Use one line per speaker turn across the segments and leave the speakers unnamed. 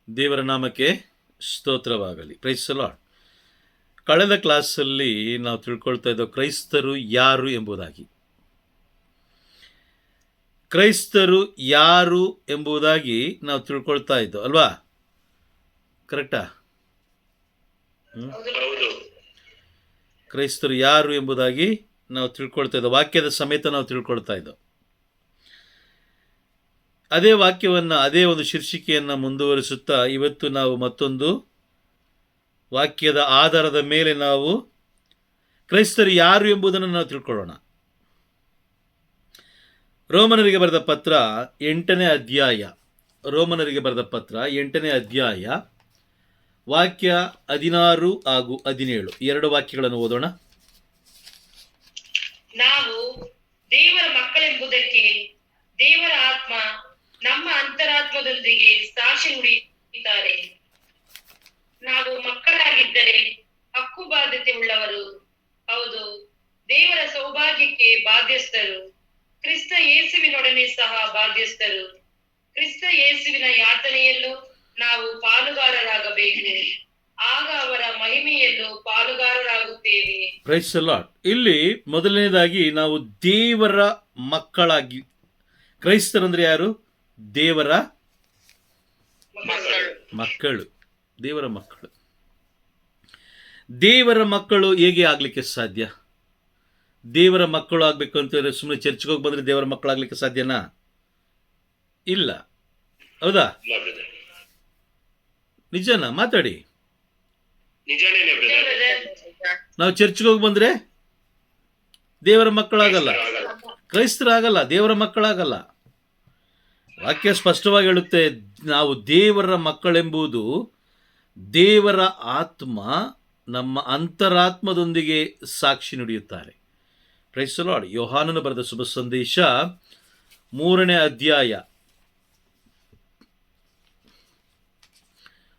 ದೇವರ ನಾಮಕ್ಕೆ ಸ್ತೋತ್ರವಾಗಲಿ. Praise the lord. ಕಳೆದ ಕ್ಲಾಸಲ್ಲಿ ನಾವು ತಿಳ್ಕೊಳ್ತಾ ಇದ್ದೋ ಕ್ರೈಸ್ತರು ಯಾರು ಎಂಬುದಾಗಿ. ಕ್ರೈಸ್ತರು ಯಾರು ಎಂಬುದಾಗಿ ನಾವು ತಿಳ್ಕೊಳ್ತಾ ಇದ್ದೋ ಅಲ್ವಾ? ಕರೆಕ್ಟಾ? ಕ್ರೈಸ್ತರು ಯಾರು ಎಂಬುದಾಗಿ ನಾವು ತಿಳ್ಕೊಳ್ತಾ ಇದ್ದೋ, ವಾಕ್ಯದ ಸಮೇತ ನಾವು ತಿಳ್ಕೊಳ್ತಾ ಇದ್ದೋ. ಅದೇ ವಾಕ್ಯವನ್ನು, ಅದೇ ಒಂದು ಶೀರ್ಷಿಕೆಯನ್ನು ಮುಂದುವರಿಸುತ್ತಾ ಇವತ್ತು ನಾವು ಮತ್ತೊಂದು ವಾಕ್ಯದ ಆಧಾರದ ಮೇಲೆ ನಾವು ಕ್ರೈಸ್ತರು ಯಾರು ಎಂಬುದನ್ನು ನಾವು ತಿಳ್ಕೊಳ್ಳೋಣ. ರೋಮನರಿಗೆ ಬರೆದ ಪತ್ರ 8ನೇ ಅಧ್ಯಾಯ, ರೋಮನರಿಗೆ ಬರೆದ ಪತ್ರ 8ನೇ ಅಧ್ಯಾಯ ವಾಕ್ಯ 16 ಹಾಗೂ 17 ಎರಡು ವಾಕ್ಯಗಳನ್ನು ಓದೋಣ.
ನಾವು ದೇವರ ಮಕ್ಕಳೆಂಬುದಕ್ಕೆ ದೇವರ ಆತ್ಮ ನಮ್ಮ ಅಂತರಾತ್ಮದೊಂದಿಗೆ ಸಾಕ್ಷಿ ನುಡಿಯುತ್ತಾರೆ. ನಾವು ಮಕ್ಕಳಾಗಿದ್ದರೆ ಹಕ್ಕು ಬಾಧ್ಯತೆ ಉಳ್ಳವರು, ಹೌದು, ದೇವರ ಸೌಭಾಗ್ಯಕ್ಕೆ ಬಾಧ್ಯಸ್ಥರು, ಕ್ರಿಸ್ತ ಯೇಸುವಿನೊಡನೆ ಸಹ ಬಾಧ್ಯಸ್ಥರು. ಕ್ರಿಸ್ತ ಯೇಸುವಿನ ಯಾತನೆಯಲ್ಲೂ ನಾವು ಪಾಲುಗಾರರಾಗಬೇಕು, ಆಗ ಅವರ ಮಹಿಮೆಯಲ್ಲೂ ಪಾಲುಗಾರರಾಗುತ್ತೇವೆ.
Praise the Lord. ಇಲ್ಲಿ ಮೊದಲನೇದಾಗಿ ನಾವು ದೇವರ ಮಕ್ಕಳಾಗಿ, ಕ್ರೈಸ್ತರಂದ್ರೆ ಯಾರು? ದೇವರ ಮಕ್ಕಳು, ದೇವರ ಮಕ್ಕಳು. ದೇವರ ಮಕ್ಕಳು ಹೇಗೆ ಆಗ್ಲಿಕ್ಕೆ ಸಾಧ್ಯ? ದೇವರ ಮಕ್ಕಳು ಆಗ್ಬೇಕು ಅಂತಂದ್ರೆ ಸುಮ್ಮನೆ ಚರ್ಚ್ಗೆ ಹೋಗಿ ಬಂದ್ರೆ ದೇವರ ಮಕ್ಕಳಾಗ್ಲಿಕ್ಕೆ ಸಾಧ್ಯನಾ? ಇಲ್ಲ, ಹೌದಾ? ನಿಜನಾ? ಮಾತಾಡಿ. ನಾವು ಚರ್ಚ್ಗೆ ಹೋಗಿ ಬಂದ್ರೆ ದೇವರ ಮಕ್ಕಳಾಗಲ್ಲ, ಕ್ರೈಸ್ತರಾಗಲ್ಲ, ದೇವರ ಮಕ್ಕಳಾಗಲ್ಲ. ವಾಕ್ಯ ಸ್ಪಷ್ಟವಾಗಿ ಹೇಳುತ್ತೆ, ನಾವು ದೇವರ ಮಕ್ಕಳೆಂಬುದು ದೇವರ ಆತ್ಮ ನಮ್ಮ ಅಂತರಾತ್ಮದೊಂದಿಗೆ ಸಾಕ್ಷಿ ನುಡಿಯುತ್ತಾರೆ. Praise the Lord. ಯೋಹಾನನು ಬರೆದ ಶುಭ ಸಂದೇಶ 3ನೇ ಅಧ್ಯಾಯ.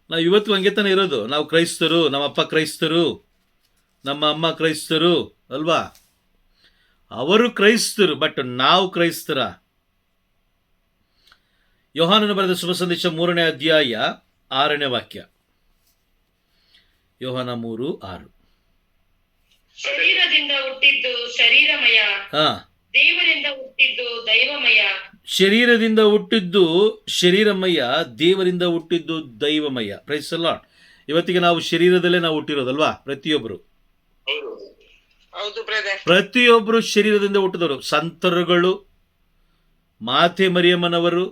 ನಾವು ಇವತ್ತು ಹಂಗೆ ತಾನೇ ಇರೋದು. ನಾವು ಕ್ರೈಸ್ತರು, ನಮ್ಮಪ್ಪ ಕ್ರೈಸ್ತರು, ನಮ್ಮ ಅಮ್ಮ ಕ್ರೈಸ್ತರು ಅಲ್ವಾ? ಅವರು ಕ್ರೈಸ್ತರು, ಬಟ್ ನಾವು ಕ್ರೈಸ್ತರ? ಯೋಹಾನನು ಬರೆದ ಶುಭ ಸಂದೇಶ 3ನೇ ಅಧ್ಯಾಯ 6ನೇ ವಾಕ್ಯ. ಯೋಹಾನ 3:6.
ಶರೀರದಿಂದ ಹುಟ್ಟಿದ್ದು ಶರೀರಮಯ, ದೇವರಿಂದ ಹುಟ್ಟಿದ್ದು ದೈವಮಯ.
ಶರೀರದಿಂದ ಹುಟ್ಟಿದ್ದು ಶರೀರಮಯ, ದೇವರಿಂದ ಹುಟ್ಟಿದ್ದು ದೈವಮಯ. Price the lord. ಇವತ್ತಿಗೆ ನಾವು ಶರೀರದಲ್ಲೇ ನಾವು ಹುಟ್ಟಿರೋದಲ್ವಾ? ಪ್ರತಿಯೊಬ್ಬರು ಶರೀರದಿಂದ ಹುಟ್ಟಿದವರು. ಸಂತರುಗಳು, ಮಾತೆ ಮರಿಯಮ್ಮನವರು,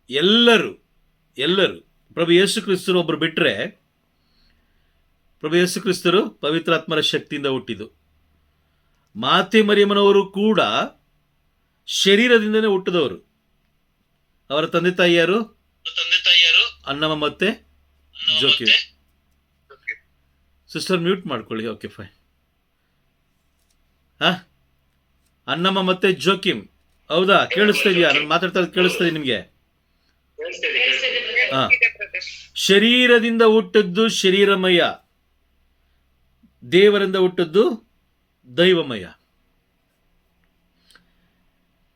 ಎಲ್ಲರೂ ಪ್ರಭು ಯೇಸು ಕ್ರಿಸ್ತರು ಒಬ್ಬರು ಬಿಟ್ಟರೆ, ಪ್ರಭು ಯೇಸು ಕ್ರಿಸ್ತರು ಪವಿತ್ರಾತ್ಮರ ಶಕ್ತಿಯಿಂದ ಹುಟ್ಟಿದ್ದು. ಮಾತೆ ಮರಿಯಮ್ಮನವರು ಕೂಡ ಶರೀರದಿಂದನೇ ಹುಟ್ಟಿದವರು. ಅವರ ತಂದೆ ತಾಯಿಯಾರು? ಅನ್ನಮ್ಮ ಮತ್ತೆ ಜೋಕಿಮ್. ಸಿಸ್ಟರ್ ಮ್ಯೂಟ್ ಮಾಡ್ಕೊಳ್ಳಿ. Okay, fine. ಅನ್ನಮ್ಮ ಮತ್ತೆ ಜೋಕಿಮ್, ಹೌದಾ? ಕೇಳಿಸ್ತಾ ಇದೆಯಾ? ನಾನು ಮಾತಾಡ್ತಾ ಕೇಳಿಸ್ತಾ ಇದೆಯಾ ನಿಮಗೆ? ಶರೀರದಿಂದ ಹುಟ್ಟಿದ್ದು ಶರೀರಮಯ, ದೇವರಿಂದ ಹುಟ್ಟಿದ್ದು ದೈವಮಯ.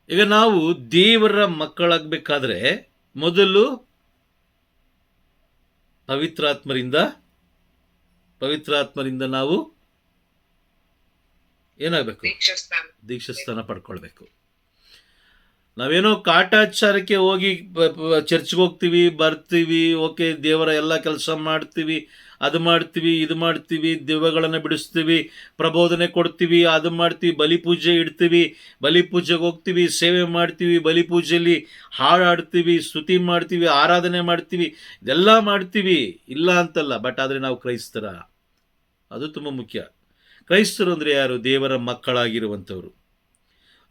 ಈಗ ನಾವು ದೇವರ ಮಕ್ಕಳಾಗಬೇಕಾದ್ರೆ ಮೊದಲು ಪವಿತ್ರಾತ್ಮರಿಂದ ನಾವು ಏನಾಗಬೇಕು? ದೀಕ್ಷಾಸ್ಥಾನ ಪಡ್ಕೊಳ್ಬೇಕು. ನಾವೇನೋ ಕಾಟಾಚಾರಕ್ಕೆ ಹೋಗಿ ಚರ್ಚ್ಗೆ ಹೋಗ್ತೀವಿ, ಬರ್ತೀವಿ, ಓಕೆ, ದೇವರ ಎಲ್ಲ ಕೆಲಸ ಮಾಡ್ತೀವಿ, ಅದು ಮಾಡ್ತೀವಿ, ಇದು ಮಾಡ್ತೀವಿ, ದೆವ್ವಗಳನ್ನು ಬಿಡಿಸ್ತೀವಿ, ಪ್ರಬೋಧನೆ ಕೊಡ್ತೀವಿ, ಅದು ಮಾಡ್ತೀವಿ, ಬಲಿಪೂಜೆ ಇಡ್ತೀವಿ, ಬಲಿಪೂಜೆಗೆ ಹೋಗ್ತೀವಿ, ಸೇವೆ ಮಾಡ್ತೀವಿ, ಬಲಿಪೂಜೆಯಲ್ಲಿ ಹಾಡಾಡ್ತೀವಿ, ಸ್ತುತಿ ಮಾಡ್ತೀವಿ, ಆರಾಧನೆ ಮಾಡ್ತೀವಿ, ಇದೆಲ್ಲ ಮಾಡ್ತೀವಿ, ಇಲ್ಲ ಅಂತಲ್ಲ. ಬಟ್ ಆದರೆ ನಾವು ಕ್ರೈಸ್ತರ? ಅದು ತುಂಬ ಮುಖ್ಯ. ಕ್ರೈಸ್ತರು ಅಂದರೆ ಯಾರು? ದೇವರ ಮಕ್ಕಳಾಗಿರುವಂಥವ್ರು.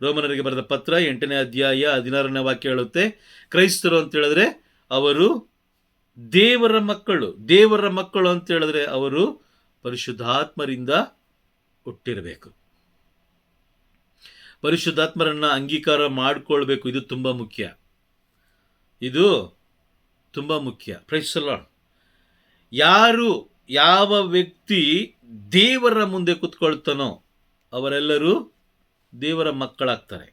ರೋಮನರಿಗೆ ಬರೆದ ಪತ್ರ 8ನೇ ಅಧ್ಯಾಯ 16ನೇ ವಾಕ್ಯ ಹೇಳುತ್ತೆ, ಕ್ರೈಸ್ತರು ಅಂತ ಹೇಳಿದ್ರೆ ಅವರು ದೇವರ ಮಕ್ಕಳು. ದೇವರ ಮಕ್ಕಳು ಅಂತ ಹೇಳಿದ್ರೆ ಅವರು ಪರಿಶುದ್ಧಾತ್ಮರಿಂದ ಹುಟ್ಟಿರಬೇಕು, ಪರಿಶುದ್ಧಾತ್ಮರನ್ನ ಅಂಗೀಕಾರ ಮಾಡಿಕೊಳ್ಬೇಕು. ಇದು ತುಂಬ ಮುಖ್ಯ, ಇದು ತುಂಬ ಮುಖ್ಯ. Praise the lord. ಯಾವ ವ್ಯಕ್ತಿ ದೇವರ ಮುಂದೆ ಕೂತ್ಕೊಳ್ತಾನೋ ಅವರೆಲ್ಲರೂ ದೇವರ ಮಕ್ಕಳಾಗ್ತಾರೆ.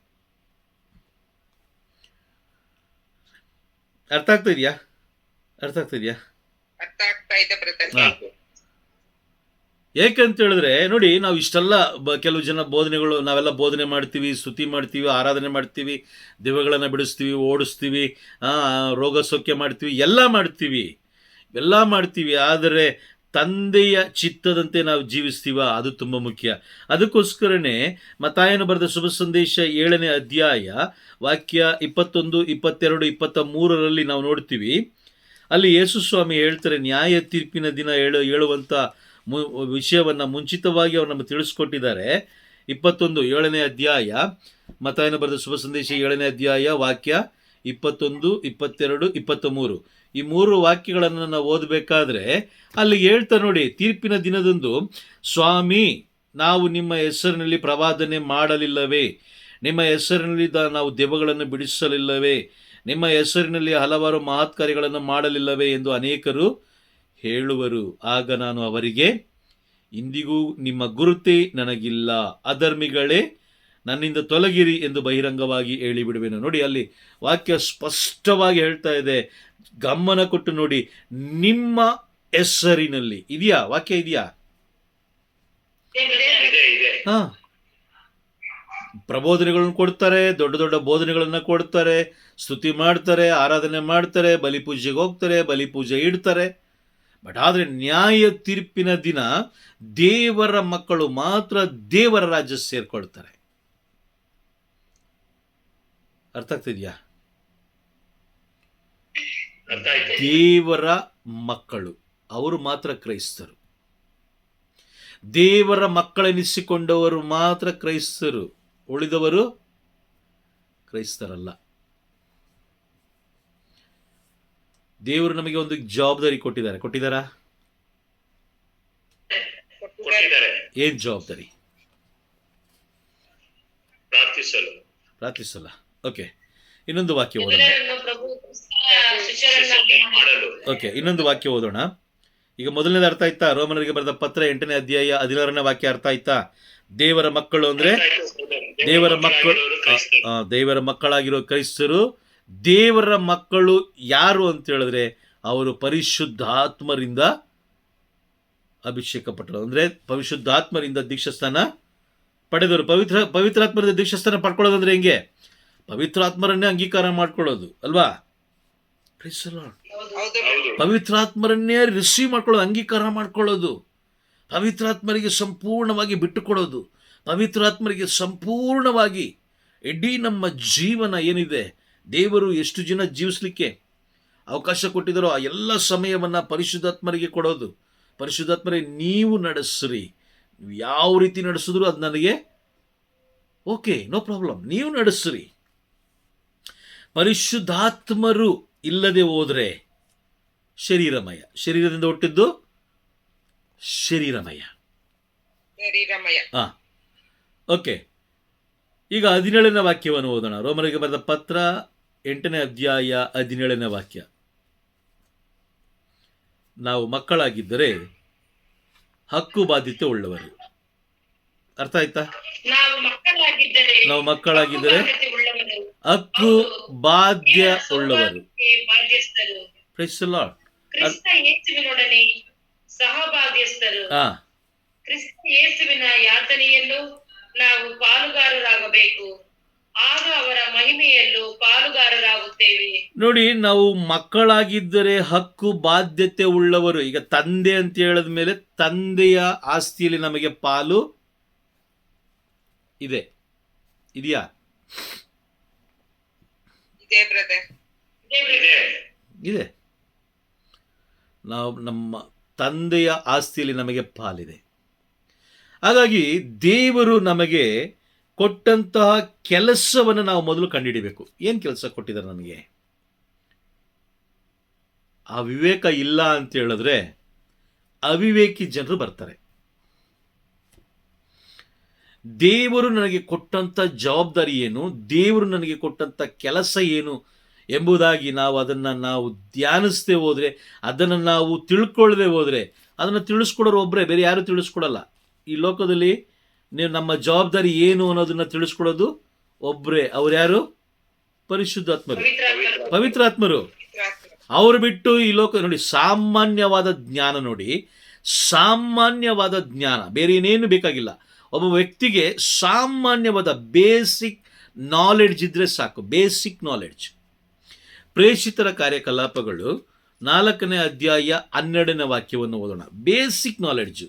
ಅರ್ಥ ಆಗ್ತಾ ಇದೆಯಾ? ಅರ್ಥ ಆಗ್ತಿದ್ಯಾ?
ಅರ್ಥ ಆಗ್ತಾ ಇದೆ ಬ್ರದರ್.
ಹಾ. ಏಕಂತ ಹೇಳಿದ್ರೆ ನೋಡಿ, ನಾವು ಇಷ್ಟೆಲ್ಲ ಕೆಲವು ಜನ ಬೋಧನೆಗಳು ನಾವೆಲ್ಲ ಬೋಧನೆ ಮಾಡ್ತೀವಿ, ಸ್ತುತಿ ಮಾಡ್ತೀವಿ, ಆರಾಧನೆ ಮಾಡ್ತೀವಿ, ದೆವ್ವಗಳನ್ನು ಬಿಡಿಸ್ತೀವಿ, ಓಡಿಸ್ತೀವಿ, ರೋಗ ಸೌಖ್ಯ ಮಾಡ್ತೀವಿ, ಎಲ್ಲ ಮಾಡ್ತೀವಿ. ಆದರೆ ತಂದೆಯ ಚಿತ್ತದಂತೆ ನಾವು ಜೀವಿಸ್ತೀವ, ಅದು ತುಂಬ ಮುಖ್ಯ. ಅದಕ್ಕೋಸ್ಕರನೇ ಮತ್ತಾಯನು ಬರೆದ ಶುಭ ಸಂದೇಶ 7ನೇ ಅಧ್ಯಾಯ ವಾಕ್ಯ 21, 22, 23ರಲ್ಲಿ ನಾವು ನೋಡ್ತೀವಿ. ಅಲ್ಲಿ ಯೇಸು ಸ್ವಾಮಿ ಹೇಳ್ತಾರೆ, ನ್ಯಾಯ ತೀರ್ಪಿನ ದಿನ ಹೇಳುವಂಥ ವಿಷಯವನ್ನು ಮುಂಚಿತವಾಗಿ ಅವರು ನಮಗೆ ತಿಳಿಸ್ಕೊಟ್ಟಿದ್ದಾರೆ. 7ನೇ ಅಧ್ಯಾಯ ಮತ್ತಾಯನು ಬರೆದ ಶುಭ ಸಂದೇಶ 7ನೇ ಅಧ್ಯಾಯ ವಾಕ್ಯ 21, 22, 23 ಈ 3 ವಾಕ್ಯಗಳನ್ನು ನಾವು ಓದಬೇಕಾದ್ರೆ ಅಲ್ಲಿ ಹೇಳ್ತಾ ನೋಡಿ, ತೀರ್ಪಿನ ದಿನದಂದು ಸ್ವಾಮಿ, ನಾವು ನಿಮ್ಮ ಹೆಸರಿನಲ್ಲಿ ಪ್ರವಾದನೆ ಮಾಡಲಿಲ್ಲವೇ? ನಿಮ್ಮ ಹೆಸರಿನಲ್ಲಿ ನಾವು ದೆವ್ವಗಳನ್ನು ಬಿಡಿಸಲಿಲ್ಲವೇ? ನಿಮ್ಮ ಹೆಸರಿನಲ್ಲಿ ಹಲವಾರು ಮಹತ್ಕಾರ್ಯಗಳನ್ನು ಮಾಡಲಿಲ್ಲವೇ ಎಂದು ಅನೇಕರು ಹೇಳುವರು. ಆಗ ನಾನು ಅವರಿಗೆ, ಇಂದಿಗೂ ನಿಮ್ಮ ಗುರುತೇ ನನಗಿಲ್ಲ, ಅಧರ್ಮಿಗಳೇ, ನನ್ನಿಂದ ತೊಲಗಿರಿ ಎಂದು ಬಹಿರಂಗವಾಗಿ ಹೇಳಿಬಿಡುವೆನು. ನೋಡಿ, ಅಲ್ಲಿ ವಾಕ್ಯ ಸ್ಪಷ್ಟವಾಗಿ ಹೇಳ್ತಾ ಇದೆ. ಗಮನ ಕೊಟ್ಟು ನೋಡಿ, ನಿಮ್ಮ ಹೆಸರಿನಲ್ಲಿ ಇದೆಯಾ? ವಾಕ್ಯ ಇದೆಯಾ? ಹಾ. ಪ್ರಬೋಧನೆಗಳನ್ನು ಕೊಡ್ತಾರೆ, ದೊಡ್ಡ ದೊಡ್ಡ ಬೋಧನೆಗಳನ್ನು ಕೊಡ್ತಾರೆ, ಸ್ತುತಿ ಮಾಡ್ತಾರೆ, ಆರಾಧನೆ ಮಾಡ್ತಾರೆ, ಬಲಿಪೂಜೆಗೆ ಹೋಗ್ತಾರೆ, ಬಲಿಪೂಜೆ ಇಡ್ತಾರೆ. ಬಟ್ ಆದರೆ ನ್ಯಾಯ ತೀರ್ಪಿನ ದಿನ ದೇವರ ಮಕ್ಕಳು ಮಾತ್ರ ದೇವರ ರಾಜ್ಯ ಸೇರ್ಕೊಳ್ತಾರೆ. ಅರ್ಥ ಆಗ್ತಿದ್ಯಾ? ದೇವರ ಮಕ್ಕಳು ಅವರು ಮಾತ್ರ ಕ್ರೈಸ್ತರು. ದೇವರ ಮಕ್ಕಳೆನಿಸಿಕೊಂಡವರು ಮಾತ್ರ ಕ್ರೈಸ್ತರು, ಉಳಿದವರು ಕ್ರೈಸ್ತರಲ್ಲ. ದೇವರು ನಮಗೆ ಒಂದು ಜವಾಬ್ದಾರಿ ಕೊಟ್ಟಿದ್ದಾರಾ? ಏನ್ ಜವಾಬ್ದಾರಿ? ಪ್ರಾರ್ಥಿಸಲ್ಲ. ಓಕೆ, ಇನ್ನೊಂದು ವಾಕ್ಯ ಓದೋಣ. ಓಕೆ, ಇನ್ನೊಂದು ವಾಕ್ಯ ಓದೋಣ. ಈಗ ಮೊದಲನೇದು ಅರ್ಥ ಆಯ್ತಾ? ರೋಮನರಿಗೆ ಬರೆದ ಪತ್ರ 8ನೇ ಅಧ್ಯಾಯ 16ನೇ ವಾಕ್ಯ ಅರ್ಥ ಆಯ್ತಾ? ದೇವರ ಮಕ್ಕಳು ಅಂದ್ರೆ ದೇವರ ಮಕ್ಕಳಾಗಿರೋ ಕ್ರೈಸ್ತರು. ದೇವರ ಮಕ್ಕಳು ಯಾರು ಅಂತ ಹೇಳಿದ್ರೆ ಅವರು ಪರಿಶುದ್ಧಾತ್ಮರಿಂದ ಅಭಿಷೇಕಪಟ್ಟರು, ಅಂದ್ರೆ ಪರಿಶುದ್ಧಾತ್ಮರಿಂದ ದೀಕ್ಷಾಸ್ನಾನ ಪಡೆದವರು. ಪವಿತ್ರಾತ್ಮರಿಂದ ದೀಕ್ಷಾಸ್ನಾನ ಪಡ್ಕೊಳ್ಳೋದಂದ್ರೆ ಹೆಂಗೆ? ಪವಿತ್ರಾತ್ಮರನ್ನೇ ಅಂಗೀಕಾರ ಮಾಡ್ಕೊಳ್ಳೋದು ಅಲ್ವಾ? ಪವಿತ್ರಾತ್ಮರನ್ನೇ ರಿಸೀವ್ ಮಾಡ್ಕೊಳ್ಳೋದು, ಅಂಗೀಕಾರ ಮಾಡ್ಕೊಳ್ಳೋದು, ಪವಿತ್ರಾತ್ಮರಿಗೆ ಸಂಪೂರ್ಣವಾಗಿ ಬಿಟ್ಟುಕೊಡೋದು, ಪವಿತ್ರಾತ್ಮರಿಗೆ ಸಂಪೂರ್ಣವಾಗಿ ಇಡೀ ನಮ್ಮ ಜೀವನ ಏನಿದೆ, ದೇವರು ಎಷ್ಟು ಜನ ಜೀವಿಸಲಿಕ್ಕೆ ಅವಕಾಶ ಕೊಟ್ಟಿದ್ದಾರೋ ಆ ಎಲ್ಲ ಸಮಯವನ್ನು ಪರಿಶುದ್ಧಾತ್ಮರಿಗೆ ಕೊಡೋದು. ಪರಿಶುದ್ಧಾತ್ಮರೇ ನೀವು ನಡೆಸ್ರಿ, ಯಾವ ರೀತಿ ನಡೆಸಿದ್ರು ಅದು ನನಗೆ ಓಕೆ, ನೋ ಪ್ರಾಬ್ಲಮ್, ನೀವು ನಡೆಸ್ರಿ. ಪರಿಶುದ್ಧಾತ್ಮರು ಇಲ್ಲದೆ ಹೋದರೆ ಶರೀರಮಯ, ಶರೀರದಿಂದ ಹುಟ್ಟಿದ್ದು ಶರೀರಮಯ. ಓಕೆ, ಈಗ 17ನೇ ವಾಕ್ಯವನ್ನು ಓದೋಣ. ರೋಮರಿಗೆ ಬರೆದ ಪತ್ರ 8ನೇ ಅಧ್ಯಾಯ 17ನೇ ವಾಕ್ಯ. ನಾವು ಮಕ್ಕಳಾಗಿದ್ದರೆ ಹಕ್ಕು ಬಾಧ್ಯತೆ ಉಳ್ಳವರು. ಅರ್ಥ ಆಯ್ತಾ? ನಾವು ಮಕ್ಕಳಾಗಿದ್ದರೆ ಹಕ್ಕು ಬಾಧ್ಯ ಉಳ್ಳವರು. Praise the Lord.
ಸಹಭಾಗ್ಯಸ್ಥರು. ಕ್ರಿಸ್ತ ಯೇಸುವಿನ ಯಾತನೆಯಲ್ಲೂ ನಾವು ಪಾಲುಗಾರರಾಗಬೇಕು, ಆಗ ಅವರ ಮಹಿಮೆಯಲ್ಲೂ ಪಾಲುಗಾರರಾಗುತ್ತೇವೆ.
ನೋಡಿ, ನಾವು ಮಕ್ಕಳಾಗಿದ್ದರೆ ಹಕ್ಕು ಬಾಧ್ಯತೆ ಉಳ್ಳವರು. ಈಗ ತಂದೆ ಅಂತ ಹೇಳಿದ ಮೇಲೆ ತಂದೆಯ ಆಸ್ತಿಯಲ್ಲಿ ನಮಗೆ ಪಾಲು ಇದೆಯಾ? ಇದೆ. ನಾವು ನಮ್ಮ ತಂದೆಯ ಆಸ್ತಿಯಲ್ಲಿ ನಮಗೆ ಪಾಲಿದೆ. ಹಾಗಾಗಿ ದೇವರು ನಮಗೆ ಕೊಟ್ಟಂತಹ ಕೆಲಸವನ್ನು ನಾವು ಮೊದಲು ಕಂಡುಹಿಡಿಬೇಕು. ಏನು ಕೆಲಸ ಕೊಟ್ಟಿದ್ದಾರೆ ನನಗೆ? ಆ ವಿವೇಕ ಇಲ್ಲ ಅಂತ ಹೇಳಿದ್ರೆ ಅವಿವೇಕಿ ಜನರು ಬರ್ತಾರೆ. ದೇವರು ನನಗೆ ಕೊಟ್ಟಂಥ ಜವಾಬ್ದಾರಿ ಏನು, ದೇವರು ನನಗೆ ಕೊಟ್ಟಂಥ ಕೆಲಸ ಏನು ಎಂಬುದಾಗಿ ನಾವು ಧ್ಯಾನಿಸದೆ ಹೋದರೆ, ಅದನ್ನು ನಾವು ತಿಳ್ಕೊಳ್ಳದೆ ಹೋದರೆ, ಅದನ್ನು ತಿಳಿಸ್ಕೊಡೋರು ಒಬ್ಬರೇ, ಬೇರೆ ಯಾರು ತಿಳಿಸ್ಕೊಡಲ್ಲ. ಈ ಲೋಕದಲ್ಲಿ ನೀವು ನಮ್ಮ ಜವಾಬ್ದಾರಿ ಏನು ಅನ್ನೋದನ್ನ ತಿಳಿಸ್ಕೊಡೋದು ಒಬ್ಬರೇ. ಅವ್ರು ಯಾರು? ಪರಿಶುದ್ಧಾತ್ಮರು, ಪವಿತ್ರಾತ್ಮರು. ಅವ್ರು ಬಿಟ್ಟು ಈ ಲೋಕ ನೋಡಿ, ಸಾಮಾನ್ಯವಾದ ಜ್ಞಾನ ನೋಡಿ, ಸಾಮಾನ್ಯವಾದ ಜ್ಞಾನ, ಬೇರೆ ಏನೇನು ಬೇಕಾಗಿಲ್ಲ. ಒಬ್ಬ ವ್ಯಕ್ತಿಗೆ ಸಾಮಾನ್ಯವಾದ ಬೇಸಿಕ್ ನಾಲೆಡ್ಜ್ ಇದ್ರೆ ಸಾಕು, ಬೇಸಿಕ್ ನಾಲೆಡ್ಜ್. ಪ್ರೇಷಿತರ ಕಾರ್ಯಕಲಾಪಗಳು 4ನೇ ಅಧ್ಯಾಯ 12ನೇ ವಾಕ್ಯವನ್ನು ಓದೋಣ. ಬೇಸಿಕ್ ನಾಲೆಡ್ಜು,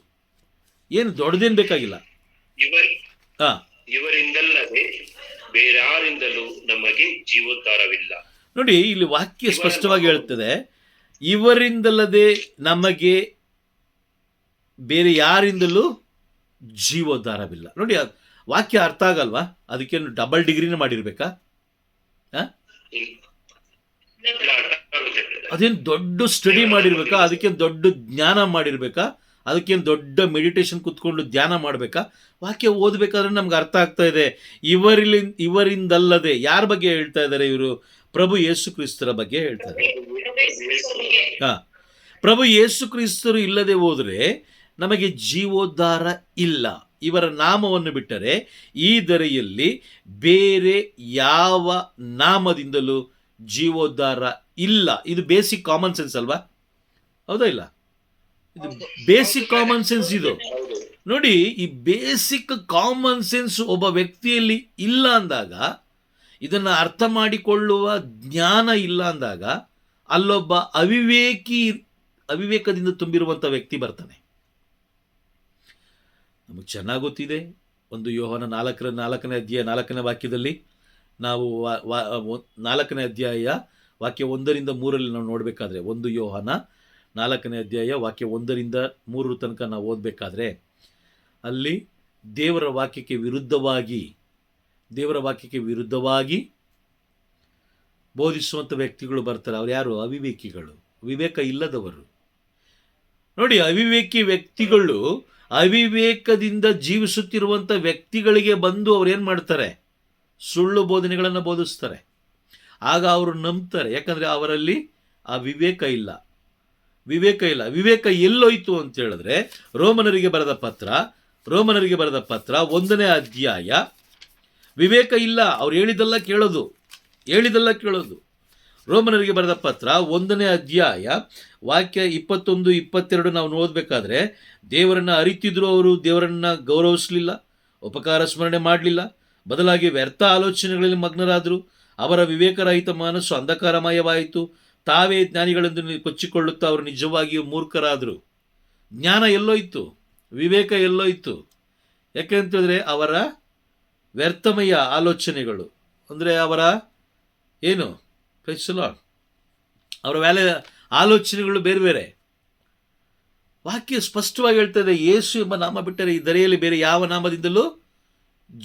ಏನು ದೊಡ್ಡದೇನು ಬೇಕಾಗಿಲ್ಲ.
ಇವರಿಂದಲ್ಲದೆ ಬೇರಾರಿಂದಲೂ ನಮಗೆ ಜೀವೋದ್ಧಾರವಿಲ್ಲ.
ನೋಡಿ, ಇಲ್ಲಿ ವಾಕ್ಯ ಸ್ಪಷ್ಟವಾಗಿ ಹೇಳ್ತದೆ, ಇವರಿಂದಲ್ಲದೆ ನಮಗೆ ಬೇರೆ ಯಾರಿಂದಲೂ ಜೀವೋದ್ಧಾರವಿಲ್ಲ. ನೋಡಿ, ವಾಕ್ಯ ಅರ್ಥ ಆಗಲ್ವಾ? ಅದಕ್ಕೇನು ಡಬಲ್ ಡಿಗ್ರಿನ ಮಾಡಿರ್ಬೇಕಾ? ಅದೇನು ದೊಡ್ಡ ಸ್ಟಡಿ ಮಾಡಿರ್ಬೇಕಾ? ಅದಕ್ಕೇನು ದೊಡ್ಡ ಜ್ಞಾನ ಮಾಡಿರ್ಬೇಕಾ? ಅದಕ್ಕೇನು ದೊಡ್ಡ ಮೆಡಿಟೇಷನ್ ಕುತ್ಕೊಂಡು ಧ್ಯಾನ ಮಾಡಬೇಕಾ? ವಾಕ್ಯ ಓದಬೇಕಾದ್ರೆ ನಮ್ಗೆ ಅರ್ಥ ಆಗ್ತಾ ಇದೆ. ಇವರಿಂದಲ್ಲದೆ ಯಾರ ಬಗ್ಗೆ ಹೇಳ್ತಾ ಇದ್ದಾರೆ ಇವರು? ಪ್ರಭು ಯೇಸು ಕ್ರಿಸ್ತರ ಬಗ್ಗೆ ಹೇಳ್ತಾರೆ. ಪ್ರಭು ಯೇಸು ಕ್ರಿಸ್ತರು ಇಲ್ಲದೆ ಹೋದರೆ ನಮಗೆ ಜೀವೋದ್ಧಾರ ಇಲ್ಲ. ಇವರ ನಾಮವನ್ನು ಬಿಟ್ಟರೆ ಈ ಧರೆಯಲ್ಲಿ ಬೇರೆ ಯಾವ ನಾಮದಿಂದಲೂ ಜೀವೋದ್ಧಾರ ಇಲ್ಲ. ಇದು ಬೇಸಿಕ್ ಕಾಮನ್ ಸೆನ್ಸ್ ಅಲ್ವಾ? ಹೌದಾ ಇಲ್ಲ? ಇದು ಬೇಸಿಕ್ ಕಾಮನ್ ಸೆನ್ಸ್. ಇದು ನೋಡಿ, ಈ ಬೇಸಿಕ್ ಕಾಮನ್ ಸೆನ್ಸ್ ಒಬ್ಬ ವ್ಯಕ್ತಿಯಲ್ಲಿ ಇಲ್ಲ ಅಂದಾಗ, ಇದನ್ನು ಅರ್ಥ ಮಾಡಿಕೊಳ್ಳುವ ಜ್ಞಾನ ಇಲ್ಲ ಅಂದಾಗ, ಅಲ್ಲೊಬ್ಬ ಅವಿವೇಕದಿಂದ ತುಂಬಿರುವಂಥ ವ್ಯಕ್ತಿ ಬರ್ತಾನೆ. ನಮಗೆ ಚೆನ್ನಾಗಿ ಗೊತ್ತಿದೆ. 1 ಯೋಹಾನ 4ನೇ ಅಧ್ಯಾಯ 4ನೇ ವಾಕ್ಯದಲ್ಲಿ ನಾವು 4ನೇ ಅಧ್ಯಾಯ ವಾಕ್ಯ 1ರಿಂದ 3ರಲ್ಲಿ ನಾವು ನೋಡಬೇಕಾದ್ರೆ, 1 ಯೋಹಾನ 4ನೇ ಅಧ್ಯಾಯ ವಾಕ್ಯ 1ರಿಂದ 3 ತನಕ ನಾವು ಓದಬೇಕಾದ್ರೆ, ಅಲ್ಲಿ ದೇವರ ವಾಕ್ಯಕ್ಕೆ ವಿರುದ್ಧವಾಗಿ ಬೋಧಿಸುವಂಥ ವ್ಯಕ್ತಿಗಳು ಬರ್ತಾರೆ. ಅವ್ರು ಯಾರು? ಅವಿವೇಕಿಗಳು, ವಿವೇಕ ಇಲ್ಲದವರು. ನೋಡಿ, ಅವಿವೇಕಿ ವ್ಯಕ್ತಿಗಳು ಅವಿವೇಕದಿಂದ ಜೀವಿಸುತ್ತಿರುವಂಥ ವ್ಯಕ್ತಿಗಳಿಗೆ ಬಂದು ಅವ್ರು ಏನು ಮಾಡ್ತಾರೆ? ಸುಳ್ಳು ಬೋಧನೆಗಳನ್ನು ಬೋಧಿಸ್ತಾರೆ. ಆಗ ಅವರು ನಂಬ್ತಾರೆ. ಯಾಕಂದರೆ ಅವರಲ್ಲಿ ಆ ವಿವೇಕ ಇಲ್ಲ. ವಿವೇಕ ಎಲ್ಲೋಯ್ತು ಅಂತ ಹೇಳಿದ್ರೆ, ರೋಮನರಿಗೆ ಬರೆದ ಪತ್ರ 1ನೇ ಅಧ್ಯಾಯ. ವಿವೇಕ ಇಲ್ಲ, ಅವ್ರು ಹೇಳಿದಲ್ಲ ಕೇಳೋದು. ರೋಮನರಿಗೆ ಬರೆದ ಪತ್ರ 1ನೇ ಅಧ್ಯಾಯ ವಾಕ್ಯ 21, 22 ನಾವು ಓದಬೇಕಾದ್ರೆ, ದೇವರನ್ನು ಅರಿತಿದ್ರು, ಅವರು ದೇವರನ್ನು ಗೌರವಿಸಲಿಲ್ಲ, ಉಪಕಾರ ಸ್ಮರಣೆ ಮಾಡಲಿಲ್ಲ, ಬದಲಾಗಿ ವ್ಯರ್ಥ ಆಲೋಚನೆಗಳಲ್ಲಿ ಮಗ್ನರಾದರು. ಅವರ ವಿವೇಕರಹಿತ ಮನಸ್ಸು ಅಂಧಕಾರಮಯವಾಯಿತು. ತಾವೇ ಜ್ಞಾನಿಗಳೆಂದು ಕೊಚ್ಚಿಕೊಳ್ಳುತ್ತಾ ಅವರು ನಿಜವಾಗಿಯೂ ಮೂರ್ಖರಾದರು. ಜ್ಞಾನ ಎಲ್ಲೋಯ್ತು? ವಿವೇಕ ಎಲ್ಲೋಯ್ತು? ಯಾಕೆಂತಂದರೆ ಅವರ ವ್ಯರ್ಥಮಯ ಆಲೋಚನೆಗಳು, ಅಂದರೆ ಅವರ ಏನು ಅವರ ಆಲೋಚನೆಗಳು ಬೇರೆ ಬೇರೆ. ವಾಕ್ಯ ಸ್ಪಷ್ಟವಾಗಿ ಹೇಳ್ತದೆ, ಯೇಸು ಎಂಬ ನಾಮ ಬಿಟ್ಟರೆ ಈ ಧರೆಯಲ್ಲಿ ಬೇರೆ ಯಾವ ನಾಮದಿಂದಲೂ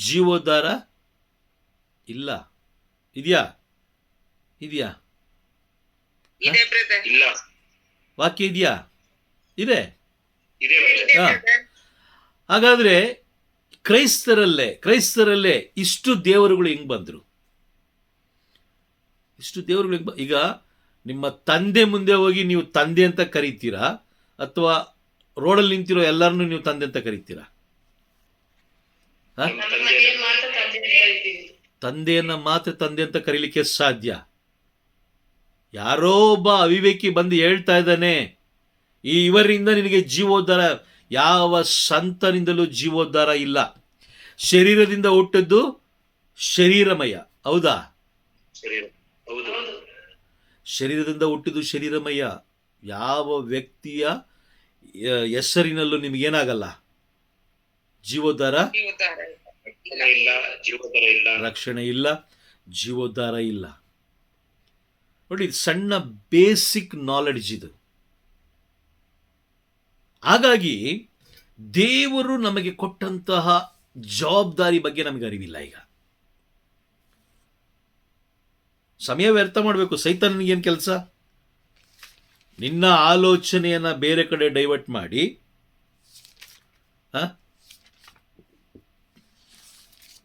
ಜೀವೋದ್ಧಾರ ಇಲ್ಲ. ಇದೆಯಾ?
ಇಲ್ಲ.
ವಾಕ್ಯ ಇದೆಯಾ? ಇದೆ. ಹಾಗಾದ್ರೆ ಕ್ರೈಸ್ತರಲ್ಲೇ ಇಷ್ಟು ದೇವರುಗಳು ಹೆಂಗ್ ಬಂದ್ರು? ಈಗ ನಿಮ್ಮ ತಂದೆ ಮುಂದೆ ಹೋಗಿ ನೀವು ತಂದೆ ಅಂತ ಕರಿತೀರಾ, ಅಥವಾ ರೋಡಲ್ಲಿ ನಿಂತಿರೋ ಎಲ್ಲರನ್ನೂ ನೀವು ತಂದೆ ಅಂತ ಕರಿತೀರಾ? ತಂದೆಯನ್ನ ಮಾತ್ರ ತಂದೆ ಅಂತ ಕರೀಲಿಕ್ಕೆ ಸಾಧ್ಯ. ಯಾರೋ ಒಬ್ಬ ಅವಿವೇಕಿ ಬಂದು ಹೇಳ್ತಾ ಇದ್ದಾನೆ, ಇವರಿಂದ ನಿನಗೆ ಜೀವೋದ್ಧಾರ. ಯಾವ ಸಂತನಿಂದಲೂ ಜೀವೋದ್ಧಾರ ಇಲ್ಲ. ಶರೀರದಿಂದ ಹುಟ್ಟದ್ದು ಶರೀರಮಯ. ಹೌದಾ? ಶರೀರದಿಂದ ಹುಟ್ಟಿದ್ದು ಶರೀರಮಯ. ಯಾವ ವ್ಯಕ್ತಿಯ ಹೆಸರಿನಲ್ಲೂ ನಿಮಗೇನಾಗಲ್ಲ? ಜೀವೋದ್ಧಾರ, ರಕ್ಷಣೆ ಇಲ್ಲ, ಜೀವೋದ್ಧಾರ ಇಲ್ಲ. ನೋಡಿ, ಸಣ್ಣ ಬೇಸಿಕ್ ನಾಲೆಡ್ಜ್ ಇದು. ಹಾಗಾಗಿ ದೇವರು ನಮಗೆ ಕೊಟ್ಟಂತಹ ಜವಾಬ್ದಾರಿ ಬಗ್ಗೆ ನಮಗೆ ಅರಿವಿಲ್ಲ. ಈಗ ಸಮಯ ವ್ಯರ್ಥ ಮಾಡಬೇಕು. ಸೈತಾನನಿಗೇನು ಕೆಲಸ? ನಿನ್ನ ಆಲೋಚನೆಯನ್ನ ಬೇರೆ ಕಡೆ ಡೈವರ್ಟ್ ಮಾಡಿ,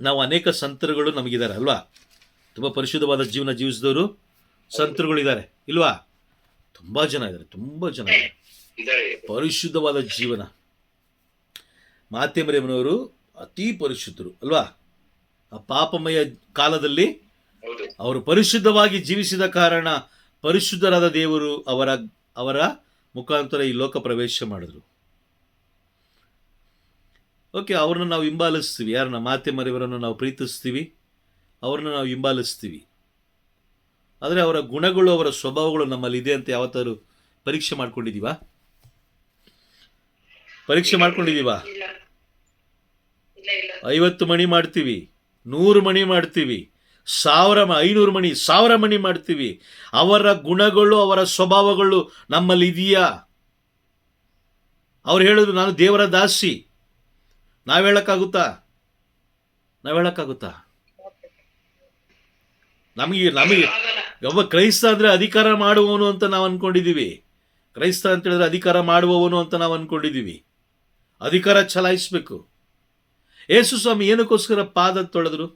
ನಾವು ಅನೇಕ ಸಂತರುಗಳು ನಮಗಿದ್ದಾರೆ ಅಲ್ವಾ? ತುಂಬ ಪರಿಶುದ್ಧವಾದ ಜೀವನ ಜೀವಿಸಿದವರು ಸಂತರುಗಳಿದ್ದಾರೆ ಇಲ್ವಾ? ತುಂಬ ಜನ ಇದ್ದಾರೆ. ಪರಿಶುದ್ಧವಾದ ಜೀವನ. ಮಾತೆಮರಿಯಮ್ಮನವರು ಅತಿ ಪರಿಶುದ್ಧರು ಅಲ್ವಾ? ಆ ಪಾಪಮಯ ಕಾಲದಲ್ಲಿ ಅವರು ಪರಿಶುದ್ಧವಾಗಿ ಜೀವಿಸಿದ ಕಾರಣ ಪರಿಶುದ್ಧರಾದ ದೇವರು ಅವರ ಮುಖಾಂತರ ಈ ಲೋಕ ಪ್ರವೇಶ ಮಾಡಿದ್ರು. ಓಕೆ, ಅವ್ರನ್ನ ನಾವು ಹಿಂಬಾಲಿಸ್ತೀವಿ. ಯಾರನ್ನ? ಮಾತೆ ಮರಿಯವರನ್ನು ನಾವು ಪ್ರೀತಿಸ್ತೀವಿ, ಅವ್ರನ್ನ ನಾವು ಹಿಂಬಾಲಿಸ್ತೀವಿ. ಆದರೆ ಅವರ ಗುಣಗಳು, ಅವರ ಸ್ವಭಾವಗಳು ನಮ್ಮಲ್ಲಿ ಇದೆ ಅಂತ ಯಾವತ್ತಾರು ಪರೀಕ್ಷೆ ಮಾಡ್ಕೊಂಡಿದ್ದೀವಾ? ಪರೀಕ್ಷೆ ಮಾಡ್ಕೊಂಡಿದ್ದೀವಾ? 50 ಮಣಿ ಮಾಡ್ತೀವಿ, 100 ಮಣಿ ಮಾಡ್ತೀವಿ, 500 ಮಣಿ, 1000 ಮಣಿ ಮಾಡ್ತೀವಿ. ಅವರ ಗುಣಗಳು, ಅವರ ಸ್ವಭಾವಗಳು ನಮ್ಮಲ್ಲಿ ಇದೆಯಾ? ಅವ್ರು ಹೇಳಿದ್ರು ನಾನು ದೇವರ ದಾಸಿ. ನಾವು ಹೇಳಕ್ಕಾಗುತ್ತಾ? ನಮಗೆ ಒಬ್ಬ ಕ್ರೈಸ್ತ ಅಂದರೆ ಅಧಿಕಾರ ಮಾಡುವವನು ಅಂತ ನಾವು ಅಂದ್ಕೊಂಡಿದ್ದೀವಿ. ಕ್ರೈಸ್ತ ಅಂತ ಹೇಳಿದ್ರೆ ಅಧಿಕಾರ ಮಾಡುವವನು ಅಂತ ನಾವು ಅಂದ್ಕೊಂಡಿದ್ದೀವಿ. ಅಧಿಕಾರ ಚಲಾಯಿಸಬೇಕು. ಯೇಸು ಸ್ವಾಮಿ ಏನಕ್ಕೋಸ್ಕರ ಪಾದ ತೊಳೆದ್ರು?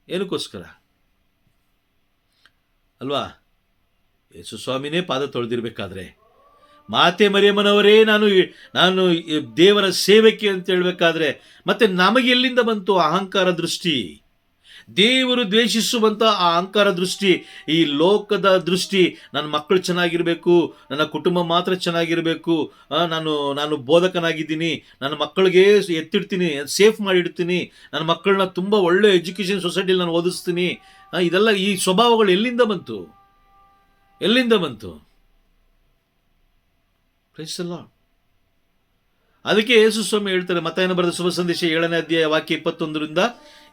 ಏನಕ್ಕೋಸ್ಕರ ಅಲ್ವಾ? ಯೇಸು ಸ್ವಾಮಿನೇ ಪಾದ ತೊಳೆದಿರ್ಬೇಕಾದ್ರೆ, ಮಾತೆ ಮರಿಯಮ್ಮನವರೇ ನಾನು ದೇವರ ಸೇವಕಿ ಅಂತ ಹೇಳಬೇಕಾದ್ರೆ, ಮತ್ತೆ ನಮಗೆ ಎಲ್ಲಿಂದ ಬಂತು ಅಹಂಕಾರ ದೃಷ್ಟಿ? ದೇವರು ದ್ವೇಷಿಸುವಂಥ ಆ ಅಹಂಕಾರ ದೃಷ್ಟಿ, ಈ ಲೋಕದ ದೃಷ್ಟಿ. ನನ್ನ ಮಕ್ಕಳು ಚೆನ್ನಾಗಿರಬೇಕು, ನನ್ನ ಕುಟುಂಬ ಮಾತ್ರ ಚೆನ್ನಾಗಿರಬೇಕು, ನಾನು ಬೋಧಕನಾಗಿದ್ದೀನಿ, ನನ್ನ ಮಕ್ಕಳಿಗೆ ಎತ್ತಿಡ್ತೀನಿ, ಸೇಫ್ ಮಾಡಿಡ್ತೀನಿ, ನನ್ನ ಮಕ್ಕಳನ್ನ ತುಂಬ ಒಳ್ಳೆ ಎಜುಕೇಷನ್ ಸೊಸೈಟಿಲಿ ನಾನು ಓದಿಸ್ತೀನಿ. ಇದೆಲ್ಲ ಈ ಸ್ವಭಾವಗಳು ಎಲ್ಲಿಂದ ಬಂತು? Praise the lord. ಅದಕ್ಕೆ ಯೇಸು ಸ್ವಾಮಿ ಹೇಳ್ತಾರೆ, ಮತ್ತಾಯನ ಬರೆದ ಶುಭ ಸಂದೇಶ 7ನೇ ಅಧ್ಯಾಯ ವಾಕ್ಯ 21ರಿಂದ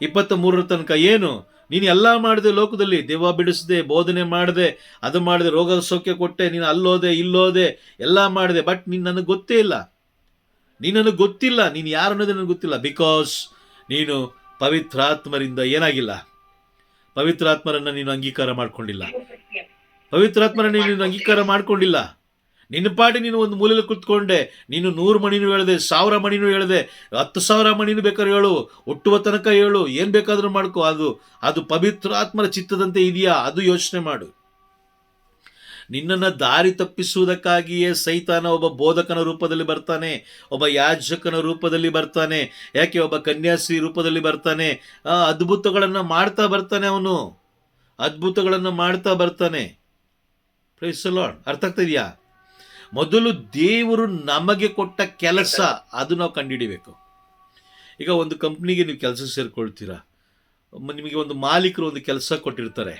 23 ತನಕ, ಏನು ನೀನು ಎಲ್ಲ ಮಾಡಿದೆ ಲೋಕದಲ್ಲಿ, ದೆವ್ವ ಬಿಡಿಸಿದೆ, ಬೋಧನೆ ಮಾಡಿದೆ, ಅದು ಮಾಡಿದೆ, ರೋಗ ಸೌಖ್ಯ ಕೊಟ್ಟೆ, ನೀನು ಅಲ್ಲೋದೆ ಇಲ್ಲೋದೆ ಎಲ್ಲ ಮಾಡಿದೆ, ಬಟ್ ನೀನು ನನಗೆ ಗೊತ್ತೇ ಇಲ್ಲ, ನನಗೆ ಗೊತ್ತಿಲ್ಲ, ನೀನು ಯಾರು ಅನ್ನೋದೇ ನನಗೆ ಗೊತ್ತಿಲ್ಲ. ಬಿಕಾಸ್ ನೀನು ಪವಿತ್ರಾತ್ಮರಿಂದ ಏನಾಗಿಲ್ಲ, ಪವಿತ್ರಾತ್ಮರನ್ನು ನೀನು ಅಂಗೀಕಾರ ಮಾಡ್ಕೊಂಡಿಲ್ಲ. ನಿನ್ನ ಪಾಟಿ ನೀನು ಒಂದು ಮೂಲೆಯಲ್ಲಿ ಕುತ್ಕೊಂಡೆ, ನೀನು 100 ಮಣಿನೂ ಹೇಳಿದೆ, 1000 ಮಣಿನೂ ಹೇಳಿದೆ, 10,000 ಮಣಿನೂ ಬೇಕಾದ್ರೆ ಹೇಳು, ಹುಟ್ಟುವ ತನಕ ಹೇಳು, ಏನು ಬೇಕಾದರೂ ಮಾಡ್ಕೋ. ಅದು ಪವಿತ್ರಾತ್ಮರ ಚಿತ್ತದಂತೆ ಇದೆಯಾ? ಅದು ಯೋಚನೆ ಮಾಡು. ನಿನ್ನನ್ನು ದಾರಿ ತಪ್ಪಿಸುವುದಕ್ಕಾಗಿಯೇ ಸೈತಾನ ಒಬ್ಬ ಬೋಧಕನ ರೂಪದಲ್ಲಿ ಬರ್ತಾನೆ, ಒಬ್ಬ ಯಾಜಕನ ರೂಪದಲ್ಲಿ ಬರ್ತಾನೆ, ಯಾಕೆ ಒಬ್ಬ ಕನ್ಯಾಸ್ತ್ರೀ ರೂಪದಲ್ಲಿ ಬರ್ತಾನೆ. ಅದ್ಭುತಗಳನ್ನು ಮಾಡ್ತಾ ಬರ್ತಾನೆ. Praise the lord. ಅರ್ಥ ಆಗ್ತಾ ಇದೆಯಾ? ಮೊದಲು ದೇವರು ನಮಗೆ ಕೊಟ್ಟ ಕೆಲಸ, ಅದು ನಾವು ಕಂಡುಹಿಡಿಬೇಕು. ಈಗ ಒಂದು ಕಂಪ್ನಿಗೆ ನೀವು ಕೆಲಸ ಸೇರ್ಕೊಳ್ತೀರಾ, ನಿಮಗೆ ಒಂದು ಮಾಲೀಕರು ಒಂದು ಕೆಲಸ ಕೊಟ್ಟಿರ್ತಾರೆ.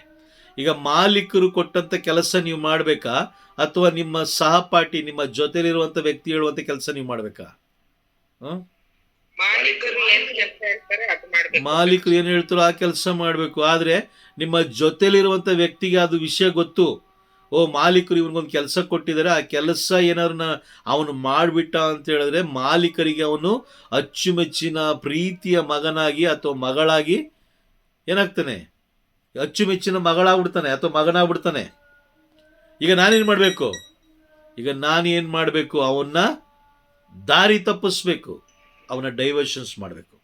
ಈಗ ಮಾಲೀಕರು ಕೊಟ್ಟಂಥ ಕೆಲಸ ನೀವು ಮಾಡಬೇಕಾ, ಅಥವಾ ನಿಮ್ಮ ಸಹಪಾಠಿ, ನಿಮ್ಮ ಜೊತೆಲಿರುವಂಥ ವ್ಯಕ್ತಿ ಹೇಳುವಂಥ ಕೆಲಸ ನೀವು ಮಾಡಬೇಕಾ? ಮಾಲೀಕರು ಏನು ಹೇಳ್ತಾರೋ ಆ ಕೆಲಸ ಮಾಡಬೇಕು. ಆದರೆ ನಿಮ್ಮ ಜೊತೆಲಿರುವಂಥ ವ್ಯಕ್ತಿಗೆ ಅದು ವಿಷಯ ಗೊತ್ತು. ಮಾಲೀಕರು ಇವ್ರಿಗೊಂದು ಕೆಲಸ ಕೊಟ್ಟಿದ್ದಾರೆ, ಆ ಕೆಲಸ ಏನಾದ್ರು ಅವನು ಮಾಡಿಬಿಟ್ಟ ಅಂತ ಹೇಳಿದ್ರೆ, ಮಾಲೀಕರಿಗೆ ಅವನು ಅಚ್ಚುಮೆಚ್ಚಿನ ಪ್ರೀತಿಯ ಮಗನಾಗಿ ಅಥವಾ ಮಗಳಾಗಿ ಏನಾಗ್ತಾನೆ? ಅಚ್ಚುಮೆಚ್ಚಿನ ಮಗಳಾಗ್ಬಿಡ್ತಾನೆ ಅಥವಾ ಮಗನಾಗ್ಬಿಡ್ತಾನೆ. ಈಗ ನಾನೇನು ಮಾಡಬೇಕು? ಅವನ್ನ ದಾರಿ ತಪ್ಪಿಸ್ಬೇಕು, ಅವನ ಡೈವರ್ಷನ್ಸ್ ಮಾಡಬೇಕು.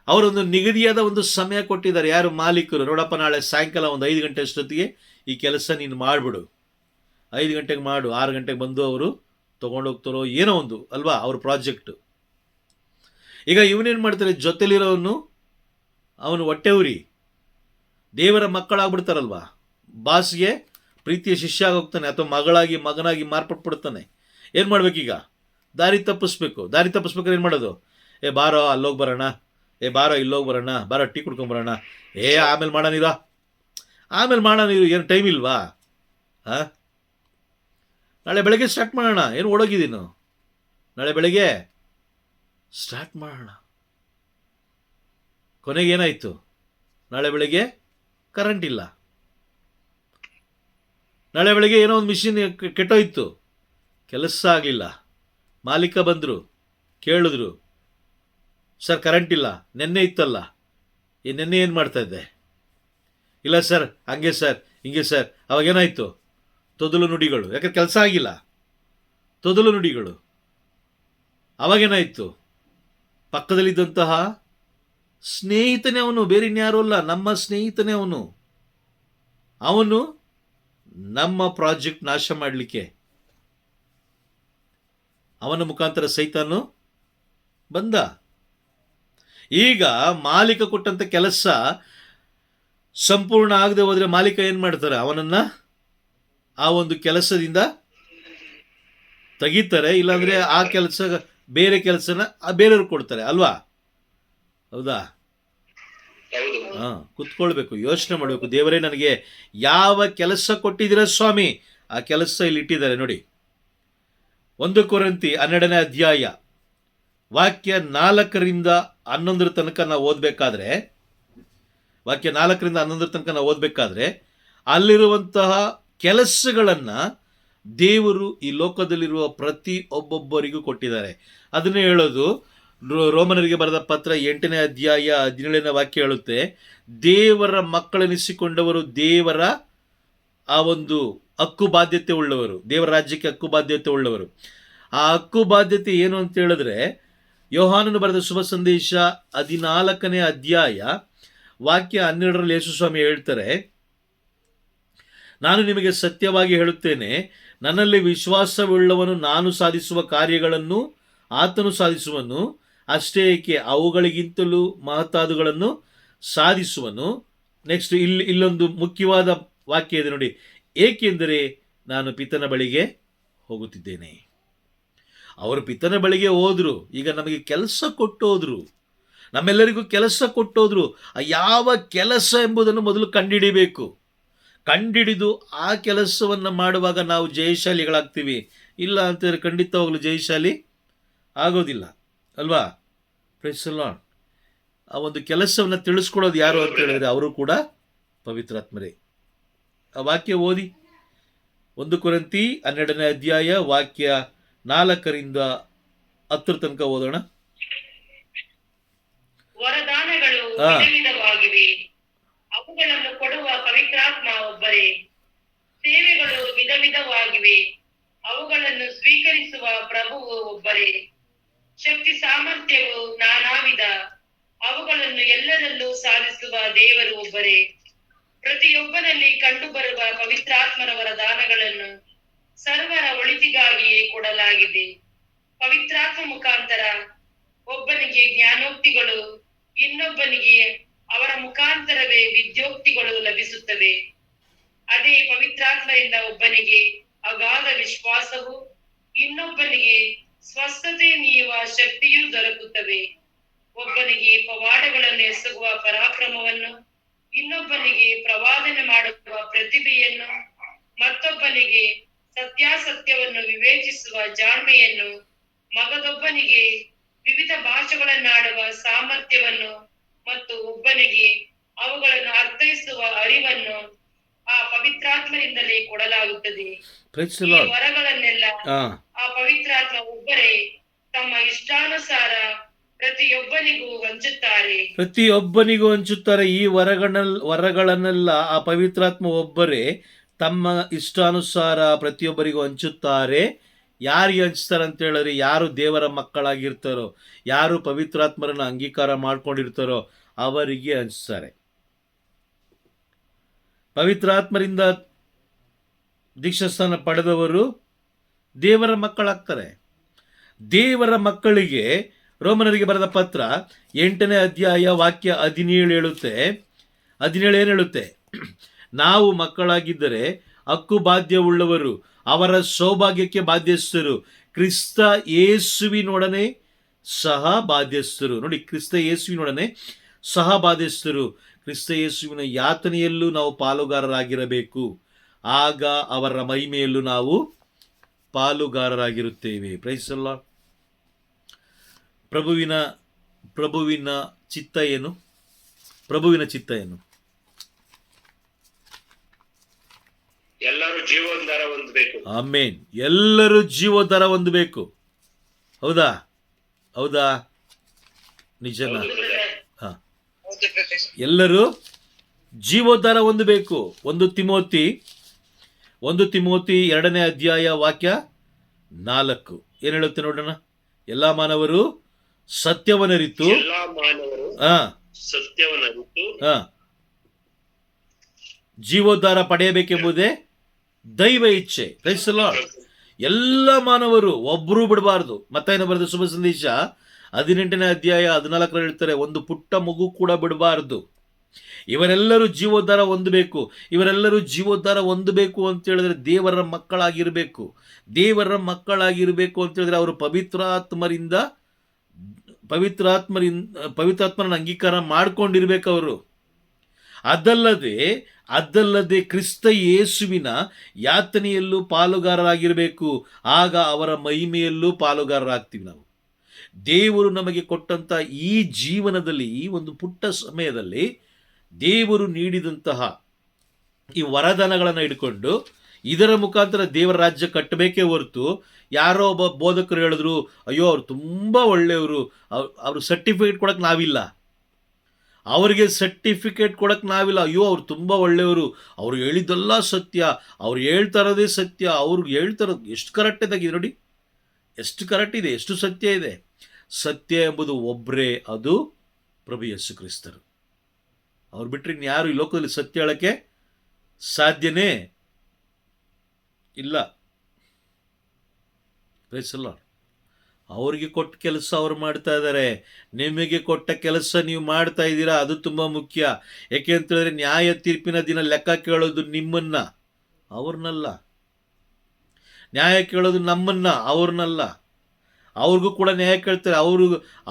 ಅವರೊಂದು ನಿಗದಿಯಾದ ಒಂದು ಸಮಯ ಕೊಟ್ಟಿದ್ದಾರೆ, ಯಾರು? ಮಾಲೀಕರು. ನೋಡಪ್ಪ, ನಾಳೆ ಸಾಯಂಕಾಲ ಒಂದು 5 ಗಂಟೆ ಅಷ್ಟೊತ್ತಿಗೆ ಈ ಕೆಲಸ ನೀನು ಮಾಡಿಬಿಡು, 5 ಗಂಟೆಗೆ ಮಾಡು, 6 ಗಂಟೆಗೆ ಬಂದು ಅವರು ತೊಗೊಂಡೋಗ್ತಾರೋ ಏನೋ ಒಂದು ಅಲ್ವಾ ಅವ್ರ ಪ್ರಾಜೆಕ್ಟು. ಈಗ ಇವನೇನು ಮಾಡ್ತಾರೆ? ಜೊತೆಲಿರೋನು ಅವನು ಹೊಟ್ಟೆ ಉರಿ, ದೇವರ ಮಕ್ಕಳಾಗ್ಬಿಡ್ತಾರಲ್ವಾ, ಬಾಸ್ಗೆ ಪ್ರೀತಿಯ ಶಿಷ್ಯ ಆಗೋಗ್ತಾನೆ ಅಥವಾ ಮಗನಾಗಿ ಮಾರ್ಪಟ್ಬಿಡ್ತಾನೆ. ಏನು ಮಾಡ್ಬೇಕೀಗ? ದಾರಿ ತಪ್ಪಿಸ್ಬೇಕಾದ್ರೆ ಏನು ಮಾಡೋದು? ಬಾರೋ ಅಲ್ಲೋಗಿ ಬರೋಣ, ಬಾರೋ ಇಲ್ಲೋಗಿ ಬರೋಣ, ಬಾರೋ ಟೀ ಕುಡ್ಕೊಂಬರೋಣ, ಆಮೇಲೆ ಮಾಡೋಣ ನೀರು, ಏನು ಟೈಮ್ ಇಲ್ವಾ? ನಾಳೆ ಬೆಳಗ್ಗೆ ಸ್ಟಾರ್ಟ್ ಮಾಡೋಣ, ಏನು ಓಡೋಗಿದ್ದೀನು, ನಾಳೆ ಬೆಳಗ್ಗೆ ಸ್ಟಾರ್ಟ್ ಮಾಡೋಣ. ಕೊನೆಗೆ ಏನಾಯಿತು? ನಾಳೆ ಬೆಳಗ್ಗೆ ಕರೆಂಟ್ ಇಲ್ಲ, ನಾಳೆ ಬೆಳಗ್ಗೆ ಏನೋ ಒಂದು ಮಿಷಿನ್ ಕೆಟ್ಟೋಯ್ತು, ಕೆಲಸ ಆಗಲಿಲ್ಲ. ಮಾಲೀಕ ಬಂದರು, ಕೇಳಿದ್ರು, ಸರ್ ಕರೆಂಟ್ ಇಲ್ಲ, ನೆನ್ನೆ ಇತ್ತಲ್ಲ, ನೆನ್ನೆ ಏನು ಮಾಡ್ತಾಯಿದ್ದೆ? ಇಲ್ಲ ಸರ್ ಹಂಗೆ ಸರ್ ಹಿಂಗೆ ಸರ್. ಅವಾಗೇನಾಯಿತು? ತೊದಲು ನುಡಿಗಳು, ಯಾಕಂದ್ರೆ ಕೆಲಸ ಆಗಿಲ್ಲ, ತೊದಲು ನುಡಿಗಳು. ಅವಾಗೇನಾಯಿತು? ಪಕ್ಕದಲ್ಲಿದ್ದಂತಹ ಸ್ನೇಹಿತನೇ ಅವನು, ಬೇರೆ ಇನ್ಯಾರೂ ಅಲ್ಲ, ನಮ್ಮ ಸ್ನೇಹಿತನೇ ಅವನು ನಮ್ಮ ಪ್ರಾಜೆಕ್ಟ್ ನಾಶ ಮಾಡಲಿಕ್ಕೆ ಅವನ ಮುಖಾಂತರ ಸೈತಾನು ಬಂದ. ಈಗ ಮಾಲೀಕ ಕೊಟ್ಟಂಥ ಕೆಲಸ ಸಂಪೂರ್ಣ ಆಗದೆ ಹೋದರೆ ಮಾಲೀಕ ಏನು ಮಾಡ್ತಾರೆ? ಅವನನ್ನು ಆ ಒಂದು ಕೆಲಸದಿಂದ ತೆಗಿತಾರೆ, ಇಲ್ಲಾಂದರೆ ಆ ಕೆಲಸ ಬೇರೆ ಕೆಲಸನ ಬೇರೆಯವ್ರಿಗೆ ಕೊಡ್ತಾರೆ ಅಲ್ವಾ? ಹೌದಾ? ಕುತ್ಕೊಳ್ಬೇಕು, ಯೋಚನೆ ಮಾಡಬೇಕು. ದೇವರೇ, ನನಗೆ ಯಾವ ಕೆಲಸ ಕೊಟ್ಟಿದ್ದೀರ ಸ್ವಾಮಿ, ಆ ಕೆಲಸ ಇಲ್ಲಿ ಇಟ್ಟಿದ್ದಾರೆ ನೋಡಿ. 1 ಕೊರಿಂಥಿ 12ನೇ ಅಧ್ಯಾಯ ವಾಕ್ಯ 4ರಿಂದ 11 ತನಕ ನಾವು ಓದಬೇಕಾದ್ರೆ, ವಾಕ್ಯ 4ರಿಂದ 11 ತನಕ ನಾವು ಓದಬೇಕಾದ್ರೆ ಅಲ್ಲಿರುವಂತಹ ಕೆಲಸಗಳನ್ನು ದೇವರು ಈ ಲೋಕದಲ್ಲಿರುವ ಪ್ರತಿ ಒಬ್ಬೊಬ್ಬರಿಗೂ ಕೊಟ್ಟಿದ್ದಾರೆ. ಅದನ್ನೇ ಹೇಳೋದು ರೋಮನರಿಗೆ ಬರೆದ ಪತ್ರ 8ನೇ ಅಧ್ಯಾಯ 17ನೇ ವಾಕ್ಯ ಹೇಳುತ್ತೆ, ದೇವರ ಮಕ್ಕಳೆನಿಸಿಕೊಂಡವರು ದೇವರ ಆ ಒಂದು ಹಕ್ಕು ಬಾಧ್ಯತೆ ಉಳ್ಳವರು, ದೇವರ ರಾಜ್ಯಕ್ಕೆ ಹಕ್ಕು ಬಾಧ್ಯತೆ ಉಳ್ಳವರು. ಆ ಹಕ್ಕು ಬಾಧ್ಯತೆ ಏನು ಅಂತ ಹೇಳಿದ್ರೆ, ಯೋಹಾನನು ಬರೆದ ಶುಭ ಸಂದೇಶ 14ನೇ ಅಧ್ಯಾಯ ವಾಕ್ಯ 12ರಲ್ಲಿ ಯೇಸು ಸ್ವಾಮಿ ಹೇಳ್ತಾರೆ, ನಾನು ನಿಮಗೆ ಸತ್ಯವಾಗಿ ಹೇಳುತ್ತೇನೆ, ನನ್ನಲ್ಲಿ ವಿಶ್ವಾಸವುಳ್ಳವನು ನಾನು ಸಾಧಿಸುವ ಕಾರ್ಯಗಳನ್ನು ಆತನು ಸಾಧಿಸುವನು, ಅಷ್ಟೇ ಏಕೆ ಅವುಗಳಿಗಿಂತಲೂ ಮಹತ್ತಾದವುಗಳನ್ನು ಸಾಧಿಸುವನು. ನೆಕ್ಸ್ಟ್ ಇಲ್ಲೊಂದು ಮುಖ್ಯವಾದ ವಾಕ್ಯ ಇದೆ ನೋಡಿ, ಏಕೆಂದರೆ ನಾನು ಪಿತನ ಬಳಿಗೆ ಹೋಗುತ್ತಿದ್ದೇನೆ. ಅವರು ಪಿತನ ಬಳಿಗೆ ಹೋದ್ರು, ಈಗ ನಮಗೆ ಕೆಲಸ ಕೊಟ್ಟೋದ್ರು, ನಮ್ಮೆಲ್ಲರಿಗೂ ಕೆಲಸ ಕೊಟ್ಟೋದ್ರು. ಯಾವ ಕೆಲಸ ಎಂಬುದನ್ನು ಮೊದಲು ಕಂಡುಹಿಡಿಬೇಕು. ಕಂಡುಹಿಡಿದು ಆ ಕೆಲಸವನ್ನು ಮಾಡುವಾಗ ನಾವು ಜಯಶಾಲಿಗಳಾಗ್ತೀವಿ. ಇಲ್ಲ ಅಂತಂದರೆ ಖಂಡಿತವಾಗಲೂ ಜಯಶಾಲಿ ಆಗೋದಿಲ್ಲ ಅಲ್ವಾ? Praise the lord. ಆ ಒಂದು ಕೆಲಸವನ್ನು ತಿಳಿಸ್ಕೊಡೋದು ಯಾರು ಅಂತ ಹೇಳಿದ್ರೆ ಅವರು ಕೂಡ ಪವಿತ್ರಾತ್ಮರೇ. ಆ ವಾಕ್ಯ ಓದಿ, 1 ಕೊರಿಂಥಿ 12ನೇ ಅಧ್ಯಾಯ ವಾಕ್ಯ 4ರಿಂದ 10 ತನಕ ಓದೋಣ.
ವರದಾನಗಳು ವಿಧವಿಧವಾಗಿವೆ, ಅವುಗಳನ್ನು ಕೊಡುವ ಪವಿತ್ರಾತ್ಮ ಒಬ್ಬರೇ. ಸೇವೆಗಳು ವಿಧವಿಧವಾಗಿವೆ, ಅವುಗಳನ್ನು ಸ್ವೀಕರಿಸುವ ಪ್ರಭುವು ಒಬ್ಬರೇ. ಶಕ್ತಿ ಸಾಮರ್ಥ್ಯವು ನಾನಾ ವಿಧ, ಅವುಗಳನ್ನು ಎಲ್ಲರಲ್ಲೂ ಸಾಧಿಸುವ ದೇವರು ಒಬ್ಬರೇ. ಪ್ರತಿಯೊಬ್ಬನಲ್ಲಿ ಕಂಡುಬರುವ ಪವಿತ್ರಾತ್ಮರ ವರದಾನಗಳನ್ನು ಸರ್ವರ ಒಳಿತಿಗಾಗಿಯೇ ಕೊಡಲಾಗಿದೆ. ಪವಿತ್ರಾತ್ಮ ಮುಖಾಂತರ ಒಬ್ಬನಿಗೆ ಜ್ಞಾನೋಕ್ತಿಗಳು, ಇನ್ನೊಬ್ಬನಿಗೆ ಅವರ ಮುಖಾಂತರವೇ ವಿದ್ಯೋಕ್ತಿಗಳು ಲಭಿಸುತ್ತವೆ. ಅದೇ ಪವಿತ್ರಾತ್ಮರಿಂದ ಒಬ್ಬನಿಗೆ ಅಗಾಧ ವಿಶ್ವಾಸವು, ಇನ್ನೊಬ್ಬನಿಗೆ ಸ್ವಸ್ಥತೆ ನೀಡುವ ಶಕ್ತಿಯೂ ದೊರಕುತ್ತವೆ. ಒಬ್ಬನಿಗೆ ಪವಾಡಗಳನ್ನು ಎಸಗುವ ಪರಾಕ್ರಮವನ್ನು, ಇನ್ನೊಬ್ಬನಿಗೆ ಪ್ರವಾದನೆ ಮಾಡುವ ಪ್ರತಿಭೆಯನ್ನು, ಮತ್ತೊಬ್ಬನಿಗೆ ಸತ್ಯಾಸತ್ಯವನ್ನು ವಿವೇಚಿಸುವ ಜಾಣ್ಮೆಯನ್ನು, ಮಗದೊಬ್ಬನಿಗೆ ವಿವಿಧ ಭಾಷೆಗಳನ್ನಾಡುವ ಸಾಮರ್ಥ್ಯವನ್ನು ಮತ್ತು ಒಬ್ಬನಿಗೆ ಅವುಗಳನ್ನು ಅರ್ಥೈಸುವ ಅರಿವನ್ನು ಆ ಪವಿತ್ರಾತ್ಮರಿಂದಲೇ ಕೊಡಲಾಗುತ್ತದೆ. ಈ ವರಗಳನ್ನೆಲ್ಲ ಆ ಪವಿತ್ರಾತ್ಮ ಒಬ್ಬರೇ ತಮ್ಮ ಇಷ್ಟಾನುಸಾರ ಪ್ರತಿಯೊಬ್ಬನಿಗೂ ಹಂಚುತ್ತಾರೆ. ಈ ವರಗಳನ್ನೆಲ್ಲ ಆ ಪವಿತ್ರಾತ್ಮ ಒಬ್ಬರೇ ತಮ್ಮ ಇಷ್ಟಾನುಸಾರ ಪ್ರತಿಯೊಬ್ಬರಿಗೂ ಹಂಚುತ್ತಾರೆ. ಯಾರಿಗೆ ಹಂಚ್ತಾರೆ ಅಂತ ಹೇಳಿದ್ರೆ, ಯಾರು ದೇವರ ಮಕ್ಕಳಾಗಿರ್ತಾರೋ, ಯಾರು ಪವಿತ್ರಾತ್ಮರನ್ನು ಅಂಗೀಕಾರ ಮಾಡ್ಕೊಂಡಿರ್ತಾರೋ ಅವರಿಗೆ ಹಂಚ್ತಾರೆ. ಪವಿತ್ರಾತ್ಮರಿಂದ ದೀಕ್ಷಾಸ್ನಾನ ಪಡೆದವರು ದೇವರ ಮಕ್ಕಳಾಗ್ತಾರೆ. ದೇವರ ಮಕ್ಕಳಿಗೆ ರೋಮನರಿಗೆ ಬರೆದ ಪತ್ರ 8ನೇ ಅಧ್ಯಾಯ ವಾಕ್ಯ 17 ಹೇಳುತ್ತೆ. 17 ಏನು ಹೇಳುತ್ತೆ? ನಾವು ಮಕ್ಕಳಾಗಿದ್ದರೆ ಹಕ್ಕು ಬಾಧ್ಯವುಳ್ಳವರು, ಅವರ ಸೌಭಾಗ್ಯಕ್ಕೆ ಬಾಧ್ಯಸ್ಥರು, ಕ್ರಿಸ್ತ ಯೇಸುವಿನೊಡನೆ ಸಹ ಬಾಧ್ಯಸ್ಥರು. ನೋಡಿ, ಕ್ರಿಸ್ತ ಯೇಸುವಿನೊಡನೆ ಸಹ ಬಾಧ್ಯಸ್ಥರು. ಕ್ರಿಸ್ತ ಯೇಸುವಿನ ಯಾತನೆಯಲ್ಲೂ ನಾವು ಪಾಲುಗಾರರಾಗಿರಬೇಕು. ಆಗ ಅವರ ಮಹಿಮೆಯಲ್ಲೂ ನಾವು ಪಾಲುಗಾರರಾಗಿರುತ್ತೇವೆ. Price the lord. ಪ್ರಭುವಿನ ಚಿತ್ತ ಏನು? ಪ್ರಭುವಿನ ಚಿತ್ತ ಏನು?
ಎಲ್ಲರೂ ಜೀವೋದ್ಧಾರ ಹೊಂದಬೇಕು.
ಆಮೇನ್. ಎಲ್ಲರೂ ಜೀವೋದ್ಧಾರ ಹೊಂದಬೇಕು. ಹೌದಾ? ಹೌದಾ? ನಿಜನಾ? ಎಲ್ಲರೂ ಜೀವೋದ್ಧಾರ ಹೊಂದಬೇಕು. 1 ತಿಮೋತಿ 2ನೇ ಅಧ್ಯಾಯ ವಾಕ್ಯ 4 ಏನು ಹೇಳುತ್ತೆ ನೋಡೋಣ. ಎಲ್ಲ ಮಾನವರು ಸತ್ಯವನ್ನರಿತು ಜೀವೋದ್ಧಾರ ಪಡೆಯಬೇಕೆಂಬುದೇ ದೈವ ಇಚ್ಛೆ. Praise the lord. ಎಲ್ಲ ಮಾನವರು ಒಬ್ಬರೂ ಬಿಡಬಾರ್ದು. ಮತ್ತಾಯನ ಬರೆದ ಶುಭ ಸಂದೇಶ 18ನೇ ಅಧ್ಯಾಯ 14 ಹೇಳ್ತಾರೆ, ಒಂದು ಪುಟ್ಟ ಮಗು ಕೂಡ ಬಿಡಬಾರ್ದು.
ಇವರೆಲ್ಲರೂ ಜೀವೋದ್ಧಾರ ಹೊಂದಬೇಕು. ಇವರೆಲ್ಲರೂ ಜೀವೋದ್ಧಾರ ಹೊಂದಬೇಕು ಅಂತ ಹೇಳಿದ್ರೆ ದೇವರ ಮಕ್ಕಳಾಗಿರಬೇಕು. ದೇವರ ಮಕ್ಕಳಾಗಿರಬೇಕು ಅಂತ ಹೇಳಿದ್ರೆ ಅವರು ಪವಿತ್ರಾತ್ಮರನ್ನ ಅಂಗೀಕಾರ ಮಾಡ್ಕೊಂಡಿರ್ಬೇಕು ಅವರು. ಅದಲ್ಲದೆ ಕ್ರಿಸ್ತ ಯೇಸುವಿನ ಯಾತನೆಯಲ್ಲೂ ಪಾಲುಗಾರರಾಗಿರಬೇಕು. ಆಗ ಅವರ ಮಹಿಮೆಯಲ್ಲೂ ಪಾಲುಗಾರರಾಗ್ತೀವಿ ನಾವು. ದೇವರು ನಮಗೆ ಕೊಟ್ಟಂಥ ಈ ಜೀವನದಲ್ಲಿ, ಈ ಒಂದು ಪುಟ್ಟ ಸಮಯದಲ್ಲಿ ದೇವರು ನೀಡಿದಂತಹ ಈ ವರದಾನಗಳನ್ನು ಹಿಡ್ಕೊಂಡು ಇದರ ಮುಖಾಂತರ ದೇವರ ರಾಜ್ಯ ಕಟ್ಟಬೇಕೇ ಹೊರತು, ಯಾರೋ ಒಬ್ಬ ಬೋಧಕರು ಹೇಳಿದ್ರು, ಅಯ್ಯೋ ಅವ್ರು ತುಂಬ ಒಳ್ಳೆಯವರು, ಅವ್ರು ಸರ್ಟಿಫಿಕೇಟ್ ಕೊಡೋಕ್ಕೆ ನಾವಿಲ್ಲ, ಅವರಿಗೆ ಸರ್ಟಿಫಿಕೇಟ್ ಕೊಡೋಕ್ಕೆ ನಾವಿಲ್ಲ, ಅಯ್ಯೋ ಅವ್ರು ತುಂಬ ಒಳ್ಳೆಯವರು, ಅವ್ರು ಹೇಳಿದ್ದೆಲ್ಲ ಸತ್ಯ, ಅವ್ರು ಹೇಳ್ತಾ ಇರೋದೇ ಸತ್ಯ, ಅವ್ರು ಹೇಳ್ತಾ ಇರೋದು ಎಷ್ಟು ಕರೆಕ್ಟ್ ಇದಾಗಿದೆ ನೋಡಿ, ಎಷ್ಟು ಕರೆಕ್ಟ್ ಇದೆ, ಎಷ್ಟು ಸತ್ಯ ಇದೆ. ಸತ್ಯ ಎಂಬುದು ಒಬ್ಬರೇ, ಅದು ಪ್ರಭು ಯೇಸು ಕ್ರಿಸ್ತರು. ಅವ್ರು ಬಿಟ್ಟರೆ ಇನ್ಯಾರು ಈ ಲೋಕದಲ್ಲಿ ಸತ್ಯ ಹೇಳೋಕ್ಕೆ ಸಾಧ್ಯನೇ ಇಲ್ಲ. ಪ್ರೈಸಲ್ಲ. ಅವರಿಗೆ ಕೊಟ್ಟ ಕೆಲಸ ಅವ್ರು ಮಾಡ್ತಾ ಇದ್ದಾರೆ, ನಿಮಗೆ ಕೊಟ್ಟ ಕೆಲಸ ನೀವು ಮಾಡ್ತಾ ಇದ್ದೀರಾ, ಅದು ತುಂಬ ಮುಖ್ಯ. ಯಾಕೆ ಅಂತ ಹೇಳಿದ್ರೆ ನ್ಯಾಯ ತೀರ್ಪಿನ ದಿನ ಲೆಕ್ಕ ಕೇಳೋದು ನಿಮ್ಮನ್ನ, ಅವ್ರನ್ನಲ್ಲ. ನ್ಯಾಯ ಕೇಳೋದು ನಮ್ಮನ್ನ, ಅವ್ರನ್ನಲ್ಲ. ಅವ್ರಿಗೂ ಕೂಡ ನ್ಯಾಯ ಕೇಳ್ತಾರೆ.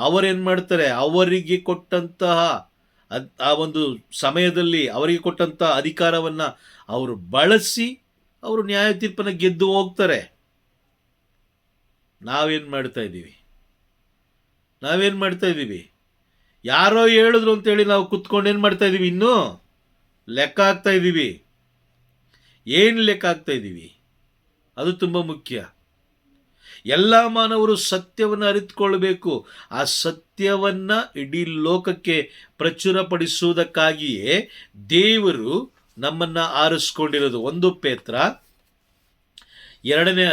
ಅವರೇನು ಮಾಡ್ತಾರೆ, ಅವರಿಗೆ ಕೊಟ್ಟಂತಹ ಆ ಒಂದು ಸಮಯದಲ್ಲಿ ಅವರಿಗೆ ಕೊಟ್ಟಂಥ ಅಧಿಕಾರವನ್ನು ಅವರು ಬಳಸಿ ಅವರು ನ್ಯಾಯ ತೀರ್ಪನ್ನು ಗೆದ್ದು ಹೋಗ್ತಾರೆ. ನಾವೇನು ಮಾಡ್ತಾ ಇದ್ದೀವಿ? ಯಾರೋ ಹೇಳಿದ್ರು ಅಂತೇಳಿ ನಾವು ಕುತ್ಕೊಂಡು ಏನು ಮಾಡ್ತಾ ಇದ್ದೀವಿ? ಇನ್ನೂ ಲೆಕ್ಕ ಹಾಕ್ತಾ ಇದ್ದೀವಿ. ಏನು ಲೆಕ್ಕ ಹಾಕ್ತಾ ಇದ್ದೀವಿ? ಅದು ತುಂಬ ಮುಖ್ಯ. ಎಲ್ಲ ಮಾನವರು ಸತ್ಯವನ್ನು ಅರಿತುಕೊಳ್ಬೇಕು. ಆ ಸತ್ಯವನ್ನು ಇಡೀ ಲೋಕಕ್ಕೆ ಪ್ರಚುರಪಡಿಸುವುದಕ್ಕಾಗಿಯೇ ದೇವರು ನಮ್ಮನ್ನು ಆರಿಸ್ಕೊಂಡಿರೋದು. 1 ಪೇತ್ರ 2ನೇ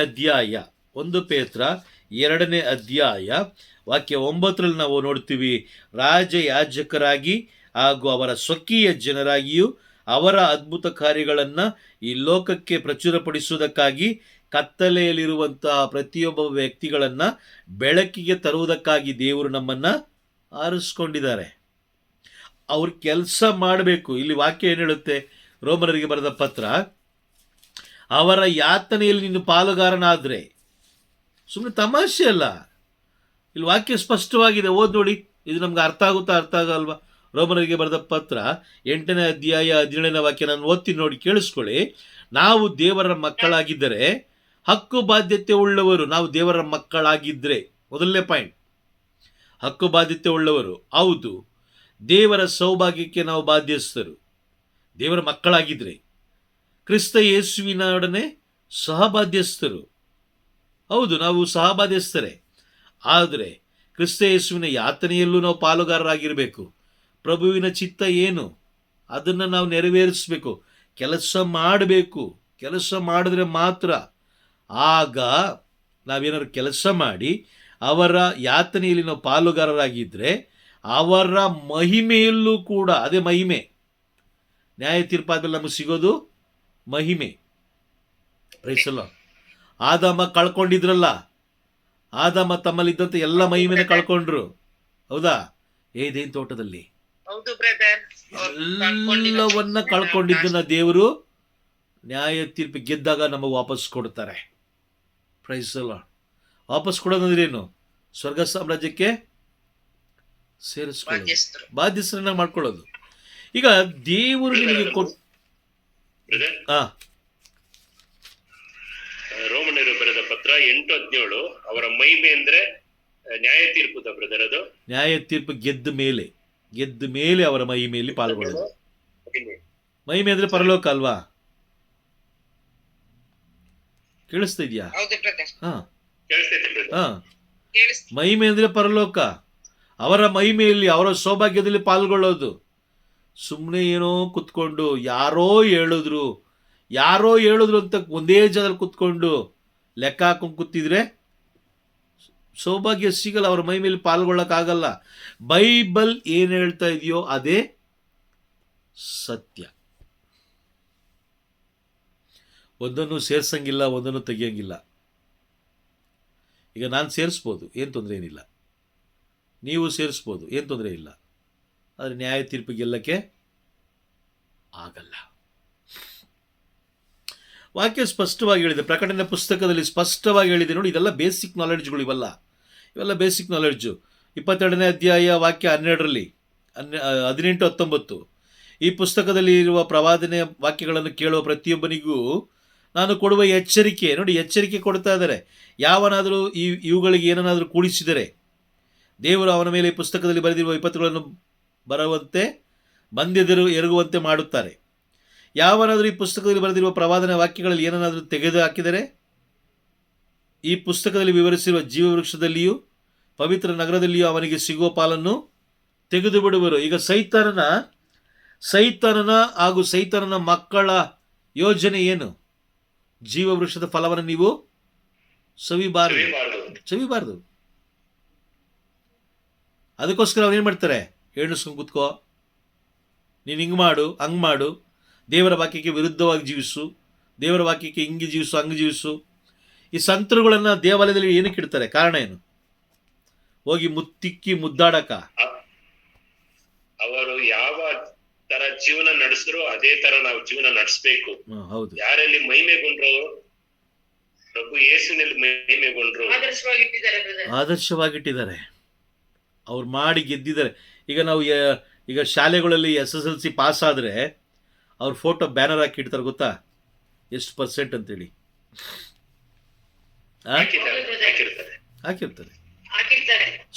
ಅಧ್ಯಾಯ ವಾಕ್ಯ 9ರಲ್ಲಿ ನಾವು ನೋಡ್ತೀವಿ, ರಾಜಯಾಜಕರಾಗಿ ಹಾಗೂ ಅವರ ಸ್ವಕೀಯ ಜನರಾಗಿಯೂ ಅವರ ಅದ್ಭುತ ಕಾರ್ಯಗಳನ್ನು ಈ ಲೋಕಕ್ಕೆ ಪ್ರಚುರಪಡಿಸುವುದಕ್ಕಾಗಿ ಕತ್ತಲೆಯಲ್ಲಿರುವಂತಹ ಪ್ರತಿಯೊಬ್ಬ ವ್ಯಕ್ತಿಗಳನ್ನು ಬೆಳಕಿಗೆ ತರುವುದಕ್ಕಾಗಿ ದೇವರು ನಮ್ಮನ್ನು ಆರಿಸ್ಕೊಂಡಿದ್ದಾರೆ. ಅವ್ರ ಕೆಲಸ ಮಾಡಬೇಕು. ಇಲ್ಲಿ ವಾಕ್ಯ ಏನು ಹೇಳುತ್ತೆ? ರೋಮನರಿಗೆ ಬರೆದ ಪತ್ರ, ಅವರ ಯಾತನೆಯಲ್ಲಿ ನೀನು ಪಾಲುಗಾರನಾದರೆ, ಸುಮ್ಮನೆ ತಮಾಷೆ ಅಲ್ಲ, ಇಲ್ಲಿ ವಾಕ್ಯ ಸ್ಪಷ್ಟವಾಗಿದೆ. ಓದ್ ನೋಡಿ, ಇದು ನಮ್ಗೆ ಅರ್ಥ ಆಗಲ್ವಾ? ರೋಮನರಿಗೆ ಬರೆದ ಪತ್ರ 8ನೇ ಅಧ್ಯಾಯ 17ನೇ ವಾಕ್ಯ ನಾನು ಓದ್ತೀನಿ, ನೋಡಿ ಕೇಳಿಸ್ಕೊಳ್ಳಿ. ನಾವು ದೇವರ ಮಕ್ಕಳಾಗಿದ್ದರೆ ಹಕ್ಕು ಬಾಧ್ಯತೆ ಉಳ್ಳವರು. ನಾವು ದೇವರ ಮಕ್ಕಳಾಗಿದ್ದರೆ, ಮೊದಲನೇ ಪಾಯಿಂಟ್, ಹಕ್ಕು ಬಾಧ್ಯತೆ ಉಳ್ಳವರು. ಹೌದು, ದೇವರ ಸೌಭಾಗ್ಯಕ್ಕೆ ನಾವು ಬಾಧ್ಯಸ್ಥರು. ದೇವರ ಮಕ್ಕಳಾಗಿದ್ದರೆ ಕ್ರಿಸ್ತ ಯೇಸುವಿನೊಡನೆ ಸಹಬಾಧ್ಯಸ್ಥರು. ಹೌದು, ನಾವು ಸಹಬಾಧ್ಯಸ್ಥರೇ. ಆದರೆ ಕ್ರಿಸ್ತ ಯೇಸುವಿನ ಯಾತನೆಯಲ್ಲೂ ನಾವು ಪಾಲುಗಾರರಾಗಿರಬೇಕು. ಪ್ರಭುವಿನ ಚಿತ್ತ ಏನು ಅದನ್ನು ನಾವು ನೆರವೇರಿಸಬೇಕು, ಕೆಲಸ ಮಾಡಬೇಕು. ಕೆಲಸ ಮಾಡಿದ್ರೆ ಮಾತ್ರ, ಆಗ ನಾವೇನಾದ್ರು ಕೆಲಸ ಮಾಡಿ ಅವರ ಯಾತನೆಯಲ್ಲಿ ನಾವು ಪಾಲುಗಾರರಾಗಿದ್ದರೆ ಅವರ ಮಹಿಮೆಯಲ್ಲೂ ಕೂಡ, ಅದೇ ಮಹಿಮೆ, ನ್ಯಾಯ ತೀರ್ಪಾದಲ್ಲಿ ನಮಗೆ ಸಿಗೋದು ಮಹಿಮೆ. ಪ್ರೈಸಲ್ಲ. ಆದಾಮ ಕಳ್ಕೊಂಡಿದ್ರಲ್ಲ, ಆದಾಮ ತಮ್ಮಲ್ಲಿದ್ದಂಥ ಎಲ್ಲ ಮಹಿಮೆನ ಕಳ್ಕೊಂಡ್ರು, ಹೌದಾ? ಏದೇನ್ ತೋಟದಲ್ಲಿ ಎಲ್ಲವನ್ನ ಕಳ್ಕೊಂಡಿದ್ದನ್ನ ದೇವರು ನ್ಯಾಯ ತೀರ್ಪು ಗೆದ್ದಾಗ ನಮಗೆ ವಾಪಸ್ ಕೊಡ್ತಾರೆ. ಪ್ರೈಸಲ್ಲ. ವಾಪಸ್ ಕೊಡೋದಂದ್ರೇನು? ಸ್ವರ್ಗ ಸಾಮ್ರಾಜ್ಯಕ್ಕೆ ಸೇರಿಸ್ಕೊಳ್ಳೋದು, ಬಾಧ್ಯಸ್ಥರನ್ನ ಮಾಡ್ಕೊಳ್ಳೋದು. ಈಗ ದೇವರು ನಿಮಗೆ
ರೋಮನರು ಬರೆದ ಪತ್ರ 8:17, ಅವರ ಮಹಿಮೆ ಅಂದ್ರೆ ನ್ಯಾಯ ತೀರ್ಪುದ ಬ್ರದರ್. ಅದು
ನ್ಯಾಯ ತೀರ್ಪು ಗೆದ್ದ ಮೇಲೆ ಅವರ ಮಹಿಮೆಯಲ್ಲಿ ಪಾಲ್ಗೊಳ್ಳೋದು. ಮಹಿಮೆ ಅಂದ್ರೆ ಪರಲೋಕ ಅಲ್ವಾ? ಕೇಳಿಸ್ತಾ ಇದೆಯಾ? ಮಹಿಮೆ ಅಂದ್ರೆ ಪರಲೋಕ. ಅವರ ಮಹಿಮೆಯಲ್ಲಿ, ಅವರ ಸೌಭಾಗ್ಯದಲ್ಲಿ ಪಾಲ್ಗೊಳ್ಳೋದು. ಸುಮ್ಮನೆ ಏನೋ ಕುತ್ಕೊಂಡು ಯಾರೋ ಹೇಳಿದ್ರು ಅಂತ ಒಂದೇ ಜಾಗದಲ್ಲಿ ಕುತ್ಕೊಂಡು ಲೆಕ್ಕ ಹಾಕೊಂಡು ಕೂತಿದ್ರೆ ಸೌಭಾಗ್ಯ ಸಿಗಲ್ಲ, ಅವರ ಮಹಿಮೆಯಲ್ಲಿ ಪಾಲ್ಗೊಳ್ಳಕ್ಕಾಗಲ್ಲ. ಬೈಬಲ್ ಏನು ಹೇಳ್ತಾ ಇದೆಯೋ ಅದೇ ಸತ್ಯ. ಒಂದನ್ನು ಸೇರ್ಸಂಗಿಲ್ಲ, ಒಂದನ್ನು ತೆಗಿಯಂಗಿಲ್ಲ. ಈಗ ನಾನು ಸೇರಿಸ್ಬೋದು, ಏನು ತೊಂದರೆ ಏನಿಲ್ಲ. ನೀವು ಸೇರಿಸ್ಬೋದು, ಏನು ತೊಂದರೆ ಇಲ್ಲ. ಆದರೆ ನ್ಯಾಯ ತೀರ್ಪು ಗೆಲ್ಲಕ್ಕೆ ಆಗಲ್ಲ. ವಾಕ್ಯ ಸ್ಪಷ್ಟವಾಗಿ ಹೇಳಿದೆ, ಪ್ರಕಟಣೆ ಪುಸ್ತಕದಲ್ಲಿ ಸ್ಪಷ್ಟವಾಗಿ ಹೇಳಿದೆ ನೋಡಿ. ಇದೆಲ್ಲ ಬೇಸಿಕ್ ನಾಲೆಡ್ಜ್ಗಳು, ಇವೆಲ್ಲ ಬೇಸಿಕ್ ನಾಲೆಡ್ಜು. 22ನೇ ಅಧ್ಯಾಯ ವಾಕ್ಯ 12ರಲ್ಲಿ 18-19, ಈ ಪುಸ್ತಕದಲ್ಲಿ ಇರುವ ಪ್ರವಾದನೆ ವಾಕ್ಯಗಳನ್ನು ಕೇಳುವ ಪ್ರತಿಯೊಬ್ಬನಿಗೂ ನಾನು ಕೊಡುವ ಎಚ್ಚರಿಕೆ ನೋಡಿ, ಎಚ್ಚರಿಕೆ ಕೊಡ್ತಾ ಇದ್ದಾರೆ. ಯಾವನಾದರೂ ಇವುಗಳಿಗೆ ಏನನ್ನಾದರೂ ಕೂಡಿಸಿದರೆ ದೇವರು ಅವನ ಮೇಲೆ ಈ ಪುಸ್ತಕದಲ್ಲಿ ಬರೆದಿರುವ ವಿಪತ್ತುಗಳನ್ನು ಬರುವಂತೆ ಬಂದೆದರು ಎರಗುವಂತೆ ಮಾಡುತ್ತಾರೆ. ಯಾವನಾದರೂ ಈ ಪುಸ್ತಕದಲ್ಲಿ ಬರೆದಿರುವ ಪ್ರವಾದನೆ ವಾಕ್ಯಗಳಲ್ಲಿ ಏನನ್ನಾದರೂ ತೆಗೆದು ಹಾಕಿದರೆ ಈ ಪುಸ್ತಕದಲ್ಲಿ ವಿವರಿಸಿರುವ ಜೀವವೃಕ್ಷದಲ್ಲಿಯೂ ಪವಿತ್ರ ನಗರದಲ್ಲಿಯೂ ಅವನಿಗೆ ಸಿಗುವ ಪಾಲನ್ನು ತೆಗೆದು ಬಿಡುವರು. ಈಗ ಸೈತಾನನ ಹಾಗೂ ಸೈತಾನನ ಮಕ್ಕಳ ಯೋಜನೆ ಏನು? ಜೀವವೃಕ್ಷದ ಫಲವನ್ನು ನೀವು ಸವಿಬಾರದು. ಅದಕ್ಕೋಸ್ಕರ ಅವ್ರು ಏನು ಮಾಡ್ತಾರೆ? ಎಣಿಸ್ಕೊಂಡು ಕೂತ್ಕೋ, ನೀನು ಹಿಂಗೆ ಮಾಡು, ಹಂಗೆ ಮಾಡು, ದೇವರ ವಾಕ್ಯಕ್ಕೆ ವಿರುದ್ಧವಾಗಿ ಜೀವಿಸು, ದೇವರ ವಾಕ್ಯಕ್ಕೆ ಹಿಂಗೆ ಜೀವಿಸು, ಹಂಗೆ ಜೀವಿಸು. ಈ ಸಂತರುಗಳನ್ನು ದೇವಾಲಯದಲ್ಲಿ ಏನಕ್ಕೆ ಇಡ್ತಾರೆ? ಕಾರಣ ಏನು? ಹೋಗಿ ಮುದ್ದಾಡಕ.
ಅವರು ಯಾವ ತರ ಜೀವನ ನಡೆಸಿದ್ರು ಅದೇ ತರ ನಾವು ಜೀವನ ನಡೆಸಬೇಕು.
ಹೌದು.
ಯಾರಲ್ಲಿ ಮಹಿಮೆಗೊಂಡ್ರು? ಪ್ರಭು ಯೇಸುವಿನಲ್ಲಿ ಮಹಿಮೆಗೊಂಡ್ರು,
ಆದರ್ಶವಾಗಿಟ್ಟಿದ್ದಾರೆ. ಅವ್ರು ಮಾಡಿ ಗೆದ್ದಿದ್ದಾರೆ. ಈಗ ಶಾಲೆಗಳಲ್ಲಿ SSLC ಪಾಸ್ ಆದರೆ ಅವ್ರ ಫೋಟೋ ಬ್ಯಾನರ್ ಹಾಕಿಡ್ತಾರೆ, ಗೊತ್ತಾ? ಎಷ್ಟು % ಅಂತೇಳಿ ಹಾಕಿರ್ತಾರೆ.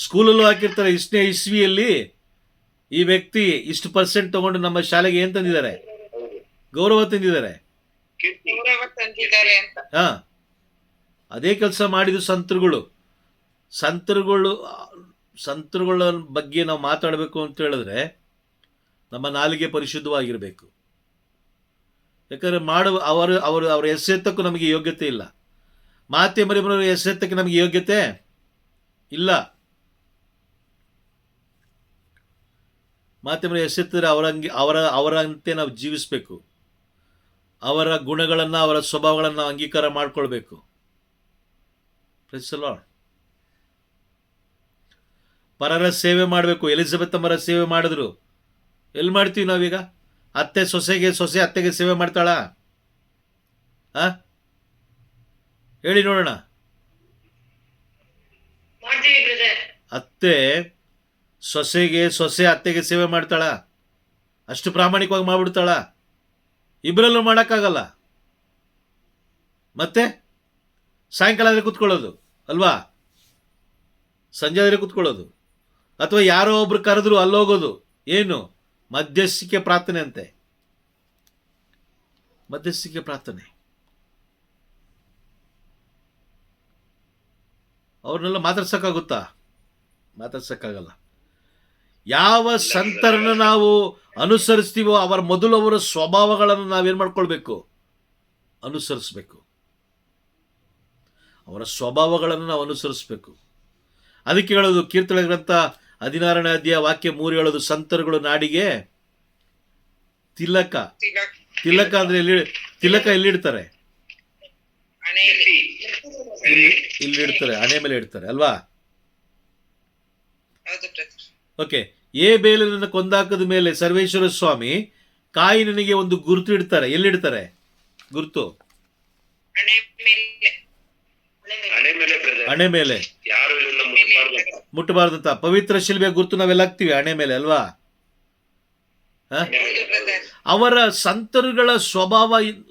ಸ್ಕೂಲಲ್ಲೂ ಹಾಕಿರ್ತಾರೆ. ಇಷ್ಟನೇ ಇಸ್ವಿಯಲ್ಲಿ ಈ ವ್ಯಕ್ತಿ ಇಷ್ಟು % ತಗೊಂಡು ನಮ್ಮ ಶಾಲೆಗೆ ಏನ್ ತಂದಿದ್ದಾರೆ? ಗೌರವ ತಂದಿದ್ದಾರೆ. ಹಾ, ಅದೇ ಕೆಲಸ ಮಾಡಿದ ಸಂತರುಗಳ ಬಗ್ಗೆ ನಾವು ಮಾತಾಡಬೇಕು ಅಂತ ಹೇಳಿದ್ರೆ ನಮ್ಮ ನಾಲಿಗೆ ಪರಿಶುದ್ಧವಾಗಿರಬೇಕು. ಯಾಕಂದ್ರೆ ಅವರ ಎಸ್ಸೆತ್ತಕ್ಕೂ ನಮಗೆ ಯೋಗ್ಯತೆ ಇಲ್ಲ. ಮಾತೆ ಮರಿಯಮ್ಮನವರ ಎಸ್ಸೆತ್ತಕ್ಕೆ ನಮಗೆ ಯೋಗ್ಯತೆ ಇಲ್ಲ. ಮಾತೆ ಮರಿ ಎಸೆತ್ತಿದ್ರೆ ಅವರಂತೆ ನಾವು ಜೀವಿಸಬೇಕು. ಅವರ ಗುಣಗಳನ್ನು, ಅವರ ಸ್ವಭಾವಗಳನ್ನು ನಾವು ಅಂಗೀಕಾರ ಮಾಡ್ಕೊಳ್ಬೇಕು. Praise the lord. ಪರರ ಸೇವೆ ಮಾಡಬೇಕು. ಎಲಿಜಬೆತ್ ಅಮ್ಮರ ಸೇವೆ ಮಾಡಿದ್ರು. ಎಲ್ಲಿ ಮಾಡ್ತೀವಿ ನಾವೀಗ? ಸೊಸೆ ಅತ್ತೆಗೆ ಸೇವೆ ಮಾಡ್ತಾಳ? ಹೇಳಿ ನೋಡೋಣ. ಸೊಸೆ ಅತ್ತೆಗೆ ಸೇವೆ ಮಾಡ್ತಾಳ? ಅಷ್ಟು ಪ್ರಾಮಾಣಿಕವಾಗಿ ಮಾಡ್ಬಿಡ್ತಾಳ? ಇಬ್ಬರಲ್ಲೂ ಮಾಡೋಕ್ಕಾಗಲ್ಲ. ಮತ್ತೆ ಸಾಯಂಕಾಲ ಆದರೆ ಕೂತ್ಕೊಳ್ಳೋದು ಅಲ್ವಾ? ಸಂಜೆ ಆದರೆ ಕೂತ್ಕೊಳ್ಳೋದು, ಅಥವಾ ಯಾರೋ ಒಬ್ರು ಕರೆದ್ರು ಅಲ್ಲೋಗೋದು. ಏನು? ಮಧ್ಯಸ್ಥಿಕೆ ಪ್ರಾರ್ಥನೆ ಅಂತೆ. ಮಧ್ಯಸ್ಥಿಕೆ ಪ್ರಾರ್ಥನೆ. ಅವ್ರನ್ನೆಲ್ಲ ಮಾತಾಡ್ಸೋಕ್ಕಾಗುತ್ತಾ? ಮಾತಾಡ್ಸೋಕ್ಕಾಗಲ್ಲ. ಯಾವ ಸಂತರನ್ನು ನಾವು ಅನುಸರಿಸ್ತೀವೋ ಅವರ ಸ್ವಭಾವಗಳನ್ನು ನಾವೇನು ಮಾಡ್ಕೊಳ್ಬೇಕು? ಅನುಸರಿಸ್ಬೇಕು. ಅವರ ಸ್ವಭಾವಗಳನ್ನು ನಾವು ಅನುಸರಿಸ್ಬೇಕು. ಅದಕ್ಕೆ ಹೇಳೋದು ಕೀರ್ತನೆ ಗ್ರಂಥ 16ನೇ ಅಧ್ಯಾಯ ವಾಕ್ಯ 3 ಹೇಳೋದು, ಸಂತರುಗಳು ನಾಡಿಗೆ ತಿಲಕ. ಅಂದ್ರೆ ತಿಲಕ ಎಲ್ಲಿಡ್ತಾರೆ? ಇಲ್ಲಿಡ್ತಾರೆ, ಹಣೆ ಮೇಲೆ ಇಡ್ತಾರೆ ಅಲ್ವಾ? ಓಕೆ. ಬೇಲನನ್ನು ಕೊಂದಾಕದ ಮೇಲೆ ಸರ್ವೇಶ್ವರ ಸ್ವಾಮಿ ಕಾಯಿನನಿಗೆ ಒಂದು ಗುರುತು ಇಡ್ತಾರೆ. ಎಲ್ಲಿಡ್ತಾರೆ ಗುರುತು? ಹಣೆ ಮೇಲೆ. ಮುಟ್ಟಬಾರ್ದಂತ ಪವಿತ್ರ ಶಿಲ್ಬೆ ಗುರುತು ನಾವೆಲ್ಲ ಹಾಕ್ತಿವಿ ಹಣೆ ಮೇಲೆ ಅಲ್ವಾ? ಅವರ ಸಂತರುಗಳ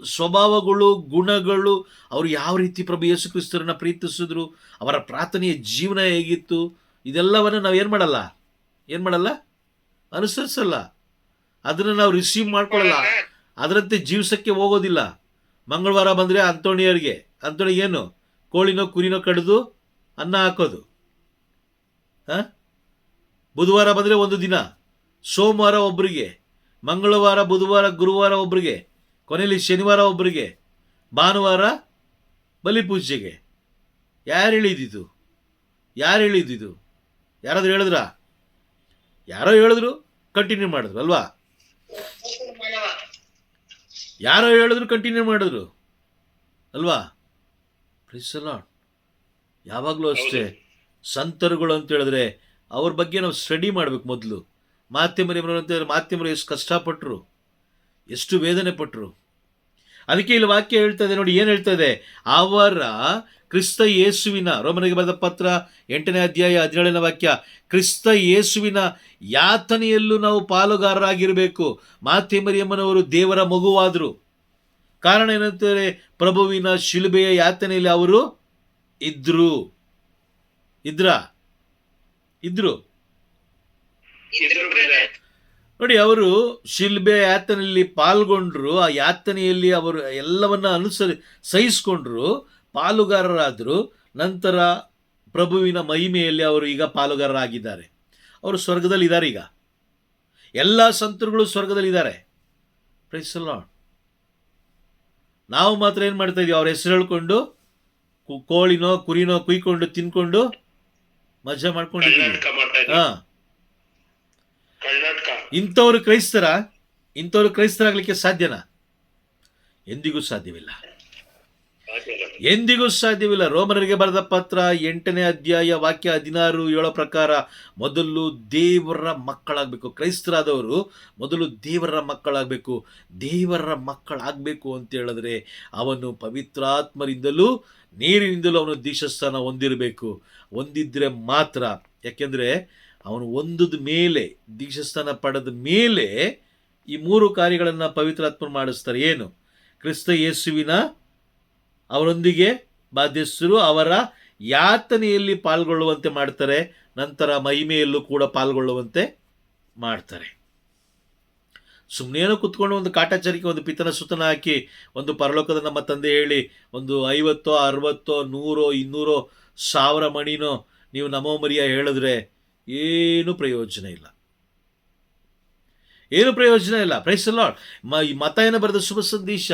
ಸ್ವಭಾವಗಳು, ಗುಣಗಳು, ಅವರು ಯಾವ ರೀತಿ ಪ್ರಭು ಯೇಸು ಕ್ರಿಸ್ತರನ್ನ ಪ್ರೀತಿಸಿದ್ರು, ಅವರ ಪ್ರಾರ್ಥನೆಯ ಜೀವನ ಹೇಗಿತ್ತು, ಇದೆಲ್ಲವನ್ನು ನಾವು ಏನು ಮಾಡಲ್ಲ? ಅನುಸರಿಸಲ್ಲ. ಅದನ್ನು ನಾವು ರಿಸೀವ್ ಮಾಡ್ಕೊಳ್ಳಲ್ಲ. ಅದರಂತೆ ಜೀವಿಸಕ್ಕೆ ಹೋಗೋದಿಲ್ಲ. ಮಂಗಳವಾರ ಬಂದರೆ ಅಂತೋಣಿಗೆ ಏನು ಕೋಳಿನೋ ಕುರಿನೋ ಕಡಿದು ಅನ್ನ ಹಾಕೋದು. ಬುಧವಾರ ಬಂದರೆ ಒಂದು ದಿನ, ಸೋಮವಾರ ಒಬ್ಬರಿಗೆ, ಮಂಗಳವಾರ, ಬುಧವಾರ, ಗುರುವಾರ ಒಬ್ಬರಿಗೆ, ಕೊನೆಯಲ್ಲಿ ಶನಿವಾರ ಒಬ್ಬರಿಗೆ, ಭಾನುವಾರ ಬಲಿಪೂಜೆಗೆ. ಯಾರು ಹೇಳಿದ್ದು? ಯಾರಾದರೂ ಹೇಳಿದ್ರಾ? ಯಾರೋ ಹೇಳಿದ್ರು, ಕಂಟಿನ್ಯೂ ಮಾಡಿದ್ರು ಅಲ್ವಾ? ಯಾರೋ ಹೇಳಿದ್ರು, ಕಂಟಿನ್ಯೂ ಮಾಡಿದ್ರು ಅಲ್ವಾ? Praise the lord. ಯಾವಾಗಲೂ ಅಷ್ಟೇ ಸಂತರುಗಳು ಅಂತ ಹೇಳಿದ್ರೆ ಅವ್ರ ಬಗ್ಗೆ ನಾವು ಸ್ಟಡಿ ಮಾಡಬೇಕು ಮೊದಲು. ಮಾತೆ ಮರಿಯಮ್ಮನವರು ಅಂತ ಹೇಳಿದ್ರೆ ಮಾತೆ ಮರಿಯಮ್ಮ ಎಷ್ಟು ಕಷ್ಟಪಟ್ಟರು, ಎಷ್ಟು ವೇದನೆ ಪಟ್ಟರು. ಅದಕ್ಕೆ ಇಲ್ಲಿ ವಾಕ್ಯ ಹೇಳ್ತದೆ ನೋಡಿ, ಏನು ಹೇಳ್ತದೆ, ಅವರ ಕ್ರಿಸ್ತ ಯೇಸುವಿನ, ರೋಮನಿಗೆ ಬರೆದ ಪತ್ರ 8ನೇ ಅಧ್ಯಾಯ 17ನೇ ವಾಕ್ಯ, ಕ್ರಿಸ್ತ ಯೇಸುವಿನ ಯಾತನೆಯಲ್ಲೂ ನಾವು ಪಾಲುಗಾರರಾಗಿರಬೇಕು. ಮಾತೆ ಮರಿಯಮ್ಮನವರು ದೇವರ ಮಗುವಾದರು. ಕಾರಣ ಏನಂತಾರೆ, ಪ್ರಭುವಿನ ಶಿಲುಬೆಯ ಯಾತನೆಯಲ್ಲಿ ಅವರು ಇದ್ರು. ನೋಡಿ, ಅವರು ಶಿಲ್ಬೆ ಯಾತನೆಯಲ್ಲಿ ಪಾಲ್ಗೊಂಡ್ರು. ಆ ಯಾತನೆಯಲ್ಲಿ ಅವರು ಎಲ್ಲವನ್ನ ಸಹಿಸ್ಕೊಂಡ್ರು, ಪಾಲುಗಾರರಾದರು. ನಂತರ ಪ್ರಭುವಿನ ಮಹಿಮೆಯಲ್ಲಿ ಅವರು ಈಗ ಪಾಲುಗಾರರಾಗಿದ್ದಾರೆ. ಅವರು ಸ್ವರ್ಗದಲ್ಲಿ ಇದ್ದಾರೆ. ಈಗ ಎಲ್ಲ ಸಂತರುಗಳು ಸ್ವರ್ಗದಲ್ಲಿದ್ದಾರೆ. Praise the Lord. ನಾವು ಮಾತ್ರ ಏನು ಮಾಡ್ತಾ ಇದೀವಿ, ಅವ್ರ ಹೆಸರು ಹೇಳ್ಕೊಂಡು ಕೋಳಿನೋ ಕುರಿನೋ ಕುಯ್ಕೊಂಡು ತಿನ್ಕೊಂಡು ಮಜಾ ಮಾಡ್ಕೊಂಡಿದ್ದೀವಿ. ಇಂಥವ್ರು ಕ್ರೈಸ್ತರಾಗಲಿಕ್ಕೆ ಸಾಧ್ಯನಾ? ಎಂದಿಗೂ ಸಾಧ್ಯವಿಲ್ಲ. ರೋಮನರಿಗೆ ಬರೆದ ಪತ್ರ 8ನೇ ಅಧ್ಯಾಯ ವಾಕ್ಯ 16-7 ಪ್ರಕಾರ ಮೊದಲು ದೇವರ ಮಕ್ಕಳಾಗಬೇಕು. ಕ್ರೈಸ್ತರಾದವರು ಮೊದಲು ದೇವರ ಮಕ್ಕಳಾಗಬೇಕು. ದೇವರ ಮಕ್ಕಳಾಗಬೇಕು ಅಂತ ಹೇಳಿದ್ರೆ ಅವನು ಪವಿತ್ರಾತ್ಮರಿಂದಲೂ ನೀರಿನಿಂದಲೂ ಅವನು ದೀಕ್ಷಾಸ್ನಾನ ಹೊಂದಿದ್ರೆ ಮಾತ್ರ. ಯಾಕೆಂದರೆ ಅವನು ಹೊಂದಿದ ಮೇಲೆ, ದೀಕ್ಷಾಸ್ನಾನ ಪಡೆದ ಮೇಲೆ ಈ 3 ಕಾರ್ಯಗಳನ್ನು ಪವಿತ್ರಾತ್ಮ ಮಾಡಿಸ್ತಾರೆ. ಏನು? ಕ್ರಿಸ್ತ ಯೇಸುವಿನ ಅವರೊಂದಿಗೆ ಬಾಧ್ಯಸ್ಥರು, ಅವರ ಯಾತನೆಯಲ್ಲಿ ಪಾಲ್ಗೊಳ್ಳುವಂತೆ ಮಾಡ್ತಾರೆ. ನಂತರ ಮಹಿಮೆಯಲ್ಲೂ ಕೂಡ ಪಾಲ್ಗೊಳ್ಳುವಂತೆ ಮಾಡ್ತಾರೆ. ಸುಮ್ಮನೇನೋ ಕುತ್ಕೊಂಡು ಒಂದು ಕಾಟಾಚಾರಿಕೆ, ಒಂದು ಪಿತನ ಸುತನ ಹಾಕಿ, ಒಂದು ಪರಲೋಕದ ನಮ್ಮ ತಂದೆ ಹೇಳಿ ಒಂದು 50, 60, 100, 200, 1000 ಮಣಿನೋ ನೀವು ನಮೋ ಮರಿಯ ಹೇಳಿದ್ರೆ ಏನು ಪ್ರಯೋಜನ ಇಲ್ಲ. Praise the lord. ಮತ್ತಾಯನ ಬರೆದ ಶುಭ ಸಂದೇಶ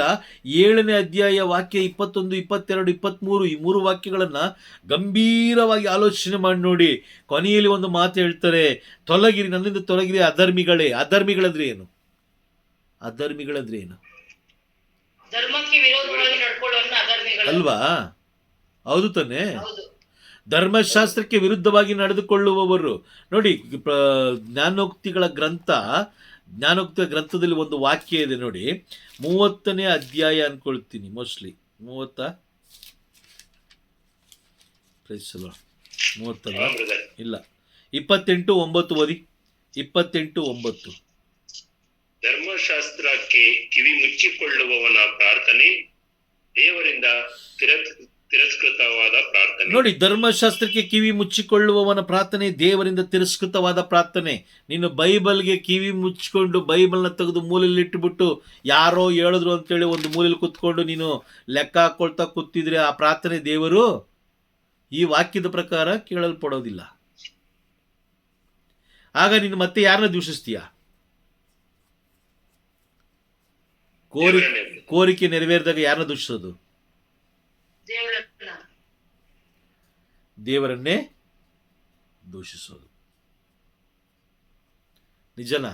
7ನೇ ಅಧ್ಯಾಯ ವಾಕ್ಯ 21, 22, 23 ಈ 3 ವಾಕ್ಯಗಳನ್ನು ಗಂಭೀರವಾಗಿ ಆಲೋಚನೆ ಮಾಡಿ ನೋಡಿ. ಕೊನೆಯಲ್ಲಿ ಒಂದು ಮಾತು ಹೇಳ್ತಾರೆ, ತೊಲಗಿರಿ, ನನ್ನಿಂದ ತೊಲಗಿರಿ ಅಧರ್ಮಿಗಳೇ. ಅಧರ್ಮಿಗಳಂದ್ರೆ ಏನು? ಅಲ್ವಾ? ಹೌದು ತಾನೆ? ಧರ್ಮಶಾಸ್ತ್ರಕ್ಕೆ ವಿರುದ್ಧವಾಗಿ ನಡೆದುಕೊಳ್ಳುವವರು ನೋಡಿ. ಜ್ಞಾನೋಕ್ತಿಗಳ ಗ್ರಂಥದಲ್ಲಿ ಒಂದು ವಾಕ್ಯ ಇದೆ ನೋಡಿ, 30ನೇ ಅಧ್ಯಾಯ ಅನ್ಕೊಳ್ತೀನಿ, ಮೋಸ್ಟ್ಲಿ 30 ಇಲ್ಲ 28:9 ಓದಿ. 28:9.
ಧರ್ಮಶಾಸ್ತ್ರಕ್ಕೆ ಕಿವಿ ಮುಚ್ಚಿಕೊಳ್ಳುವವನ ಪ್ರಾರ್ಥನೆ ದೇವರಿಂದ ತಿರಸ್ಕೃತವಾದ ಪ್ರಾರ್ಥನೆ.
ನೋಡಿ, ಧರ್ಮಶಾಸ್ತ್ರಕ್ಕೆ ಕಿವಿ ಮುಚ್ಚಿಕೊಳ್ಳುವವನ ಪ್ರಾರ್ಥನೆ ದೇವರಿಂದ ತಿರಸ್ಕೃತವಾದ ಪ್ರಾರ್ಥನೆ. ನೀನು ಬೈಬಲ್ಗೆ ಕಿವಿ ಮುಚ್ಚಿಕೊಂಡು ಬೈಬಲ್ನ ತೆಗೆದು ಮೂಲೆಯಲ್ಲಿ ಇಟ್ಟುಬಿಟ್ಟು ಯಾರೋ ಹೇಳಿದ್ರು ಅಂತೇಳಿ ಒಂದು ಮೂಲೆಯಲ್ಲಿ ಕೂತ್ಕೊಂಡು ನೀನು ಲೆಕ್ಕ ಹಾಕೊಳ್ತಾ ಕೂತಿದ್ರೆ ಆ ಪ್ರಾರ್ಥನೆ ದೇವರು ಈ ವಾಕ್ಯದ ಪ್ರಕಾರ ಕೇಳಲ್ಪಡೋದಿಲ್ಲ. ಆಗ ನೀನು ಮತ್ತೆ ಯಾರನ್ನ ದೂಷಿಸ್ತೀಯ? ಕೋರಿಕೆ ನೆರವೇರಿದಾಗ ಯಾರನ್ನ ದೂಷಿಸೋದು? ದೇವರನ್ನೇ ದೂಷಿಸೋದು. ನಿಜನಾ?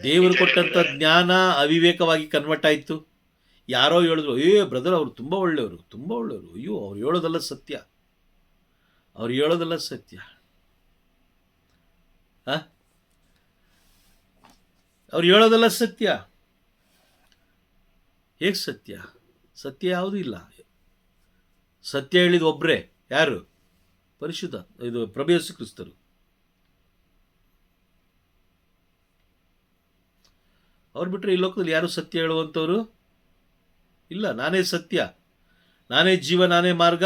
ದೇವರು ಕೊಟ್ಟಂತ ಜ್ಞಾನ ಅವಿವೇಕವಾಗಿ ಕನ್ವರ್ಟ್ ಆಯ್ತು. ಯಾರೋ ಹೇಳಿದ್ರು, ಬ್ರದರ್ ಅವರು ತುಂಬಾ ಒಳ್ಳೆಯವರು. ಅಯ್ಯೋ, ಅವ್ರು ಹೇಳೋದಲ್ಲ ಸತ್ಯ. ಅವ್ರು ಹೇಳೋದಲ್ಲ ಸತ್ಯ. ಹೇಗೆ ಸತ್ಯ? ಸತ್ಯ ಯಾವುದೂ ಇಲ್ಲ. ಸತ್ಯ ಹೇಳಿದ ಒಬ್ಬರೇ, ಯಾರು? ಪರಿಶುದ್ಧ ಪ್ರಭು ಯೇಸು ಕ್ರಿಸ್ತರು. ಅವ್ರು ಬಿಟ್ಟರೆ ಈ ಲೋಕದಲ್ಲಿ ಯಾರು ಸತ್ಯ ಹೇಳುವಂಥವ್ರು ಇಲ್ಲ. ನಾನೇ ಸತ್ಯ, ನಾನೇ ಜೀವ, ನಾನೇ ಮಾರ್ಗ,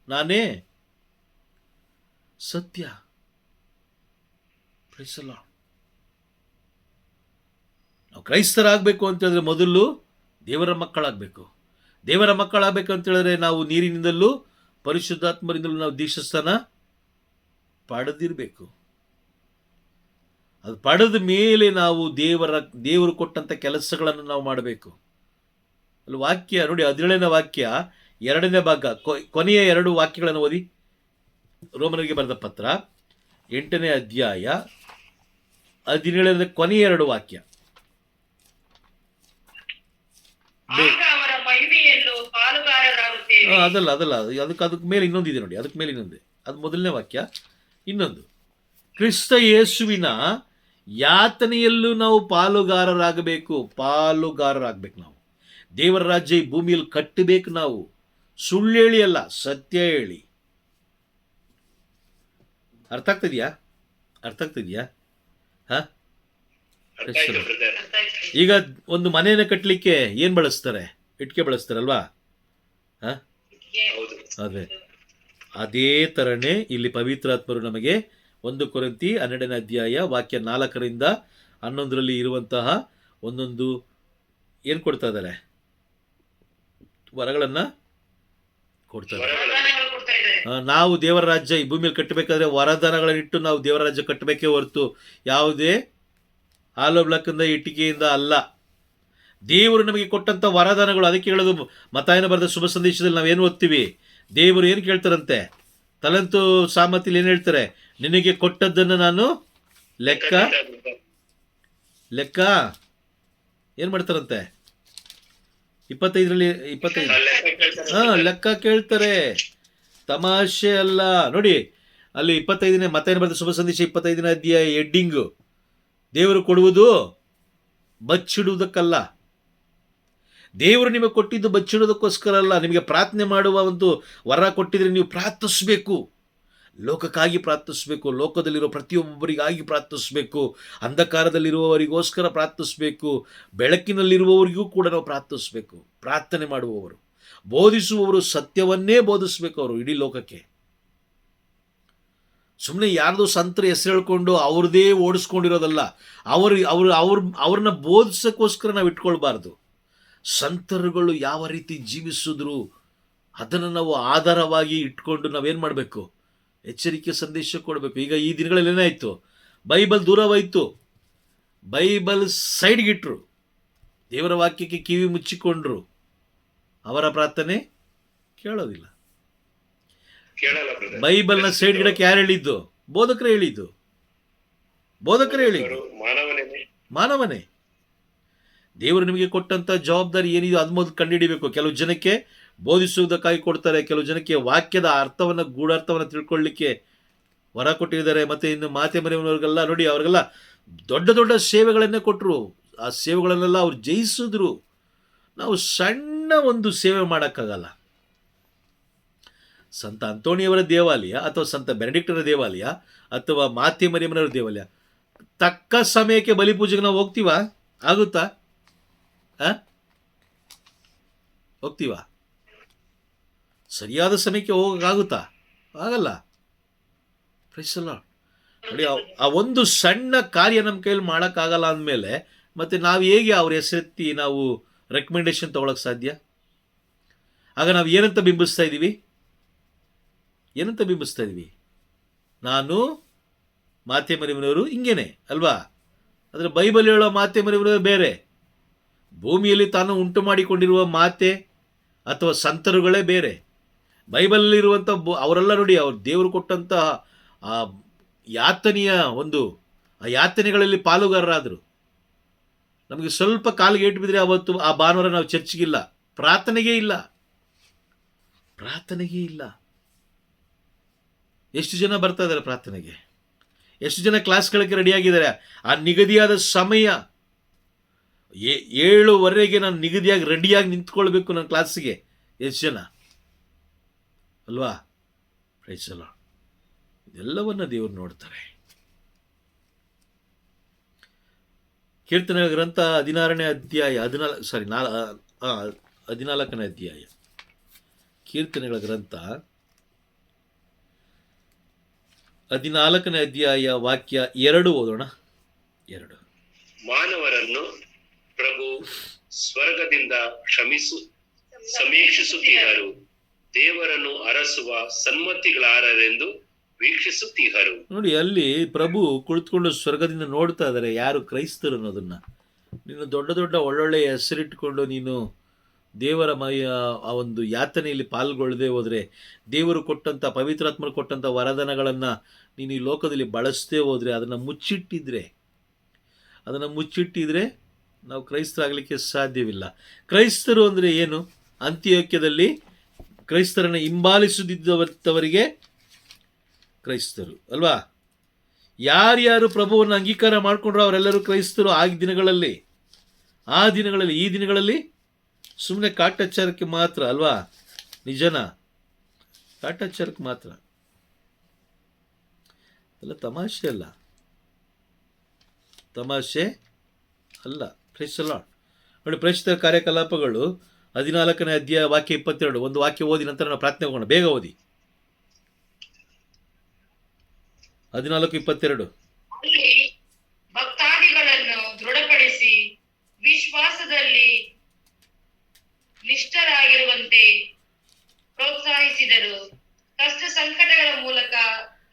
ನಾನೇ ಸತ್ಯ. ನಾವು ಕ್ರೈಸ್ತರಾಗಬೇಕು ಅಂತ ಹೇಳಿದ್ರೆ ಮೊದಲು ದೇವರ ಮಕ್ಕಳಾಗಬೇಕು. ದೇವರ ಮಕ್ಕಳಾಗಬೇಕು ಅಂತ ಹೇಳಿದ್ರೆ ನಾವು ನೀರಿನಿಂದಲೂ ಪರಿಶುದ್ಧಾತ್ಮರಿಂದಲೂ ನಾವು ದೀಕ್ಷಾಸ್ನಾನ ಪಡೆದಿರಬೇಕು. ಅದು ಪಡೆದ ಮೇಲೆ ನಾವು ದೇವರು ಕೊಟ್ಟಂಥ ಕೆಲಸಗಳನ್ನು ನಾವು ಮಾಡಬೇಕು. ಅಲ್ಲಿ ವಾಕ್ಯ ನೋಡಿ, 17ನೇ ವಾಕ್ಯ 2ನೇ ಭಾಗ ಕೊನೆಯ 2 ವಾಕ್ಯಗಳನ್ನು ಓದಿ. ರೋಮನರಿಗೆ ಬರೆದ ಪತ್ರ 8ನೇ ಅಧ್ಯಾಯ 17ನೇ ಕೊನೆಯ 2 ವಾಕ್ಯ. ಅದಲ್ಲ ಅದಕ್ಕೆ ಮೇಲೆ ಇನ್ನೊಂದಿದೆ ನೋಡಿ. ಅದಕ್ಕೆ ಮೇಲೆ ಇನ್ನೊಂದು, ಅದು ಮೊದಲನೇ ವಾಕ್ಯ. ಇನ್ನೊಂದು, ಕ್ರಿಸ್ತ ಯೇಸುವಿನ ಯಾತನೆಯಲ್ಲೂ ನಾವು ಪಾಲುಗಾರರಾಗಬೇಕು ನಾವು. ದೇವರ ರಾಜ್ಯ ಈ ಭೂಮಿಯಲ್ಲಿ ಕಟ್ಟಬೇಕು ನಾವು. ಸುಳ್ಳು ಹೇಳಿ ಅಲ್ಲ, ಸತ್ಯ ಹೇಳಿ. ಅರ್ಥ ಆಗ್ತಿದ್ಯಾ?
ಅರ್ಥ ಆಯ್ತು ಬ್ರದರ್.
ಈಗ ಒಂದು ಮನೆಯನ್ನು ಕಟ್ಟಲಿಕ್ಕೆ ಏನು ಬಳಸ್ತಾರೆ? ಇಟ್ಟಿಗೆ ಬಳಸ್ತಾರಲ್ವಾ?
ಹೌದು.
ಅದೇ ಥರನೇ ಇಲ್ಲಿ ಪವಿತ್ರಾತ್ಮರು ನಮಗೆ 1 ಕೊರಿಂಥಿ 12ನೇ ಅಧ್ಯಾಯ ವಾಕ್ಯ 4ರಿಂದ 11ರಲ್ಲಿ ಇರುವಂತಹ ಒಂದೊಂದು ಏನು ಕೊಡ್ತಾ ಇದ್ದಾರೆ? ವರಗಳನ್ನು ಕೊಡ್ತಾರೆ. ನಾವು ದೇವರ ರಾಜ್ಯ ಈ ಭೂಮಿಯಲ್ಲಿ ಕಟ್ಟಬೇಕಾದ್ರೆ ವರದಾನಗಳನ್ನಿಟ್ಟು ನಾವು ದೇವರ ರಾಜ್ಯ ಕಟ್ಟಬೇಕೇ ಹೊರತು ಯಾವುದೇ ಆಲೋ ಬ್ಲಾಕಿಂದ ಇಟ್ಟಿಗೆಯಿಂದ ಅಲ್ಲ. ದೇವರು ನಮಗೆ ಕೊಟ್ಟಂಥ ವರದಾನಗಳು. ಅದಕ್ಕೆ ಹೇಳೋದು ಮತ್ತಾಯನ ಬರೆದ ಶುಭ ಸಂದೇಶದಲ್ಲಿ ನಾವೇನು ಓದ್ತೀವಿ? ದೇವರು ಏನು ಕೇಳ್ತಾರಂತೆ? ತಲಂತು ಸಾಮರ್ಥ್ಯಲ್ಲಿ ಏನು ಹೇಳ್ತಾರೆ? ನಿನಗೆ ಕೊಟ್ಟದ್ದನ್ನು ನಾನು ಲೆಕ್ಕ ಏನು ಮಾಡ್ತಾರಂತೆ? 25 ಲೆಕ್ಕ ಕೇಳ್ತಾರೆ. ತಮಾಷೆ ಅಲ್ಲ ನೋಡಿ. ಅಲ್ಲಿ 25ನೇ ಮತ್ತಾಯನ ಬರೆದ ಶುಭ ಸಂದೇಶ 25ನೇ ಅಧ್ಯಾಯ ಹೆಡ್ಡಿಂಗು, ದೇವರು ಕೊಡುವುದು ಬಚ್ಚಿಡುವುದಕ್ಕಲ್ಲ. ದೇವರು ನಿಮಗೆ ಕೊಟ್ಟಿದ್ದು ಬಚ್ಚಿಡೋದಕ್ಕೋಸ್ಕರ ಅಲ್ಲ. ನಿಮಗೆ ಪ್ರಾರ್ಥನೆ ಮಾಡುವ ಒಂದು ವರ ಕೊಟ್ಟಿದ್ರೆ ನೀವು ಪ್ರಾರ್ಥಿಸಬೇಕು. ಲೋಕಕ್ಕಾಗಿ ಪ್ರಾರ್ಥಿಸಬೇಕು. ಲೋಕದಲ್ಲಿರೋ ಪ್ರತಿಯೊಬ್ಬರಿಗಾಗಿ ಪ್ರಾರ್ಥಿಸಬೇಕು. ಅಂಧಕಾರದಲ್ಲಿರುವವರಿಗೋಸ್ಕರ ಪ್ರಾರ್ಥಿಸಬೇಕು. ಬೆಳಕಿನಲ್ಲಿರುವವರಿಗೂ ಕೂಡ ನಾವು ಪ್ರಾರ್ಥಿಸಬೇಕು. ಪ್ರಾರ್ಥನೆ ಮಾಡುವವರು, ಬೋಧಿಸುವವರು ಸತ್ಯವನ್ನೇ ಬೋಧಿಸಬೇಕು ಅವರು ಇಡೀ ಲೋಕಕ್ಕೆ. ಸುಮ್ಮನೆ ಯಾರ್ದೋ ಸಂತರ ಹೆಸರು ಹೇಳ್ಕೊಂಡು ಅವ್ರದ್ದೇ ಓಡಿಸ್ಕೊಂಡಿರೋದಲ್ಲ. ಅವ್ರನ್ನ ಬೋಧಿಸೋಕ್ಕೋಸ್ಕರ ನಾವು ಇಟ್ಕೊಳ್ಬಾರ್ದು. ಸಂತರುಗಳು ಯಾವ ರೀತಿ ಜೀವಿಸಿದ್ರು ಅದನ್ನು ನಾವು ಆಧಾರವಾಗಿ ಇಟ್ಕೊಂಡು ನಾವೇನು ಮಾಡಬೇಕು? ಎಚ್ಚರಿಕೆ ಸಂದೇಶ ಕೊಡಬೇಕು. ಈಗ ಈ ದಿನಗಳಲ್ಲಿ ಏನಾಯಿತು? ಬೈಬಲ್ ದೂರವಾಯಿತು. ಬೈಬಲ್ ಸೈಡ್ಗಿಟ್ರು. ದೇವರ ವಾಕ್ಯಕ್ಕೆ ಕಿವಿ ಮುಚ್ಚಿಕೊಂಡ್ರು. ಅವರ ಪ್ರಾರ್ಥನೆ ಕೇಳೋದಿಲ್ಲ. ಬೈಬಲ್ನ ಸೈಡ್ ಗಿಡಕ್ಕೆ ಯಾರು ಹೇಳಿದ್ದು? ಬೋಧಕರೇ ಹೇಳಿದ್ದು. ಮಾನವನೇ. ದೇವರು ನಿಮಗೆ ಕೊಟ್ಟಂಥ ಜವಾಬ್ದಾರಿ ಏನಿದೆ ಅದು ಮೊದಲು ಕಂಡುಹಿಡಿಬೇಕು. ಕೆಲವು ಜನಕ್ಕೆ ಬೋಧಿಸುವುದಕ್ಕಾಗಿ ಕೊಡ್ತಾರೆ, ಕೆಲವು ಜನಕ್ಕೆ ವಾಕ್ಯದ ಅರ್ಥವನ್ನು, ಗೂಢಾರ್ಥವನ್ನು ತಿಳ್ಕೊಳ್ಳಿಕ್ಕೆ ವರ ಕೊಟ್ಟಿದ್ದಾರೆ. ಮತ್ತು ಇನ್ನು ಮಾತೆ ಮನೆಯವರಿಗೆಲ್ಲ ನೋಡಿ, ಅವ್ರಿಗೆಲ್ಲ ದೊಡ್ಡ ದೊಡ್ಡ ಸೇವೆಗಳನ್ನೇ ಕೊಟ್ಟರು. ಆ ಸೇವೆಗಳನ್ನೆಲ್ಲ ಅವ್ರು ಜಯಿಸಿದ್ರು. ನಾವು ಸಣ್ಣ ಒಂದು ಸೇವೆ ಮಾಡೋಕ್ಕಾಗಲ್ಲ. ಸಂತ ಅಂತೋಣಿಯವರ ದೇವಾಲಯ ಅಥವಾ ಸಂತ ಬೆನಡಿಕ್ಟರ ದೇವಾಲಯ ಅಥವಾ ಮಾತೆ ಮರಿಯಮ್ಮನವರ ದೇವಾಲಯ ತಕ್ಕ ಸಮಯಕ್ಕೆ ಬಲಿಪೂಜೆಗೆ ನಾವು ಹೋಗ್ತೀವಾ? ಆಗುತ್ತಾ? ಹೋಗ್ತೀವಾ? ಸರಿಯಾದ ಸಮಯಕ್ಕೆ ಹೋಗೋಕ್ಕಾಗುತ್ತಾ? ಆಗಲ್ಲ. ನೋಡಿ, ಆ ಒಂದು ಸಣ್ಣ ಕಾರ್ಯ ನಮ್ಮ ಕೈಯಲ್ಲಿ ಮಾಡೋಕ್ಕಾಗಲ್ಲ ಅಂದಮೇಲೆ ಮತ್ತೆ ನಾವು ಹೇಗೆ ಅವ್ರ ಹೆಸರೆತ್ತಿ ನಾವು ರೆಕಮೆಂಡೇಶನ್ ತೊಗೊಳಕ್ಕೆ ಸಾಧ್ಯ? ಆಗ ನಾವು ಏನಂತ ಬಿಂಬಿಸ್ತಾ ಇದ್ದೀವಿ? ನಾನು ಮಾತೆ ಮರಿಯಮ್ಮನವರು ಹಿಂಗೇನೆ ಅಲ್ವಾ? ಆದರೆ ಬೈಬಲ್ ಹೇಳೋ ಮಾತೆ ಮರಿಯಮ್ಮನವರು ಬೇರೆ. ಭೂಮಿಯಲ್ಲಿ ತಾನು ಉಂಟು ಮಾಡಿಕೊಂಡಿರುವ ಮಾತೆ ಅಥವಾ ಸಂತರುಗಳೇ ಬೇರೆ. ಬೈಬಲಲ್ಲಿರುವಂಥ ಅವರೆಲ್ಲ ನೋಡಿ, ಅವ್ರು ದೇವರು ಕೊಟ್ಟಂತಹ ಆ ಯಾತನೆಯ ಆ ಯಾತನೆಗಳಲ್ಲಿ ಪಾಲುಗಾರರಾದರು. ನಮಗೆ ಸ್ವಲ್ಪ ಕಾಲಿಗೆ ಏಟು ಬಿದ್ದರೆ ಅವತ್ತು ಆ ಭಾನುವಾರ ನಾವು ಚರ್ಚ್ಗಿಲ್ಲ, ಪ್ರಾರ್ಥನೆಗೇ ಇಲ್ಲ. ಎಷ್ಟು ಜನ ಬರ್ತಾ ಇದ್ದಾರೆ ಪ್ರಾರ್ಥನೆಗೆ? ಎಷ್ಟು ಜನ ಕ್ಲಾಸ್ಗಳಿಗೆ ರೆಡಿಯಾಗಿದ್ದಾರೆ? ಆ ನಿಗದಿಯಾದ ಸಮಯ 7:15 ನಾನು ನಿಗದಿಯಾಗಿ ರೆಡಿಯಾಗಿ ನಿಂತ್ಕೊಳ್ಬೇಕು ನನ್ನ ಕ್ಲಾಸಿಗೆ. ಎಷ್ಟು ಜನ ಅಲ್ವಾ? Praise the Lord. ಇದೆಲ್ಲವನ್ನ ದೇವರು ನೋಡ್ತಾರೆ. ಕೀರ್ತನೆಗಳ ಗ್ರಂಥ 16ನೇ ಅಧ್ಯಾಯ 14ನೇ ಅಧ್ಯಾಯ ಕೀರ್ತನೆಗಳ ಗ್ರಂಥ 14ನೇ ಅಧ್ಯಾಯ ವಾಕ್ಯ 2 ಓದೋಣ. 2.
ಮಾನವರನ್ನು ಪ್ರಭು ಸ್ವರ್ಗದಿಂದ ಸಮೀಕ್ಷಿಸುತ್ತೀಹರು, ದೇವರನ್ನು ಅರಸುವ ಸನ್ಮತಿಗಳಾರೆಂದು ವೀಕ್ಷಿಸುತ್ತೀಹರು.
ನೋಡಿ, ಅಲ್ಲಿ ಪ್ರಭು ಕುಳಿತುಕೊಂಡು ಸ್ವರ್ಗದಿಂದ ನೋಡ್ತಾ ಇದ್ದಾರೆ. ಯಾರು? ಕ್ರೈಸ್ತರು ಅನ್ನೋದನ್ನ. ನೀನು ದೊಡ್ಡ ದೊಡ್ಡ ಒಳ್ಳೊಳ್ಳೆ ಹೆಸರಿಟ್ಕೊಂಡು ನೀನು ದೇವರ ಆ ಒಂದು ಯಾತನೆಯಲ್ಲಿ ಪಾಲ್ಗೊಳ್ಳದೆ ಹೋದರೆ, ದೇವರು ಕೊಟ್ಟಂಥ ಪವಿತ್ರಾತ್ಮರು ಕೊಟ್ಟಂಥ ವರದಾನಗಳನ್ನು ನೀನು ಈ ಲೋಕದಲ್ಲಿ ಬಳಸದೇ ಹೋದರೆ, ಅದನ್ನು ಮುಚ್ಚಿಟ್ಟಿದ್ರೆ ನಾವು ಕ್ರೈಸ್ತರಾಗಲಿಕ್ಕೆ ಸಾಧ್ಯವಿಲ್ಲ. ಕ್ರೈಸ್ತರು ಅಂದರೆ ಏನು? ಅಂತ್ಯೋಕ್ಯದಲ್ಲಿ ಕ್ರೈಸ್ತರನ್ನು ಹಿಂಬಾಲಿಸುತ್ತಿದ್ದವರಿಗೆ ಕ್ರೈಸ್ತರು ಅಲ್ವಾ? ಯಾರ್ಯಾರು ಪ್ರಭುವನ್ನು ಅಂಗೀಕಾರ ಮಾಡಿಕೊಂಡ್ರು ಅವರೆಲ್ಲರೂ ಕ್ರೈಸ್ತರು ಆ ದಿನಗಳಲ್ಲಿ. ಈ ದಿನಗಳಲ್ಲಿ ಸುಮ್ಮನೆ ಕಾಟಾಚಾರಕ್ಕೆ ಮಾತ್ರ ಅಲ್ವಾ? ನಿಜನಾ? ಕಾಟಾಚಾರಕ್ಕೆ ಮಾತ್ರ ಎಲ್ಲ ತಮಾಷೆ ಅಲ್ಲ, ತಮಾಷೆ ಅಲ್ಲ. Praise the lord. ನೋಡಿ, ಪ್ರಸ್ತುತ ಕಾರ್ಯಕಲಾಪಗಳು 14ನೇ ಅಧ್ಯಾಯ ವಾಕ್ಯ 22. ಒಂದು ವಾಕ್ಯ ಓದಿ ನಂತರ ನಾವು ಪ್ರಾರ್ಥನೆ ಹೋಗೋಣ. ಬೇಗ ಓದಿ. 14:22.
ಅಲ್ಲಿ ಭಕ್ತಾದಿಗಳನ್ನು ದೃಢಪಡಿಸಿ ವಿಶ್ವಾಸದಲ್ಲಿ ನಿಷ್ಠರಾಗಿರುವಂತೆ ಪ್ರೋತ್ಸಾಹಿಸಿದರು. ಕಷ್ಟ ಸಂಕಟಗಳ ಮೂಲಕ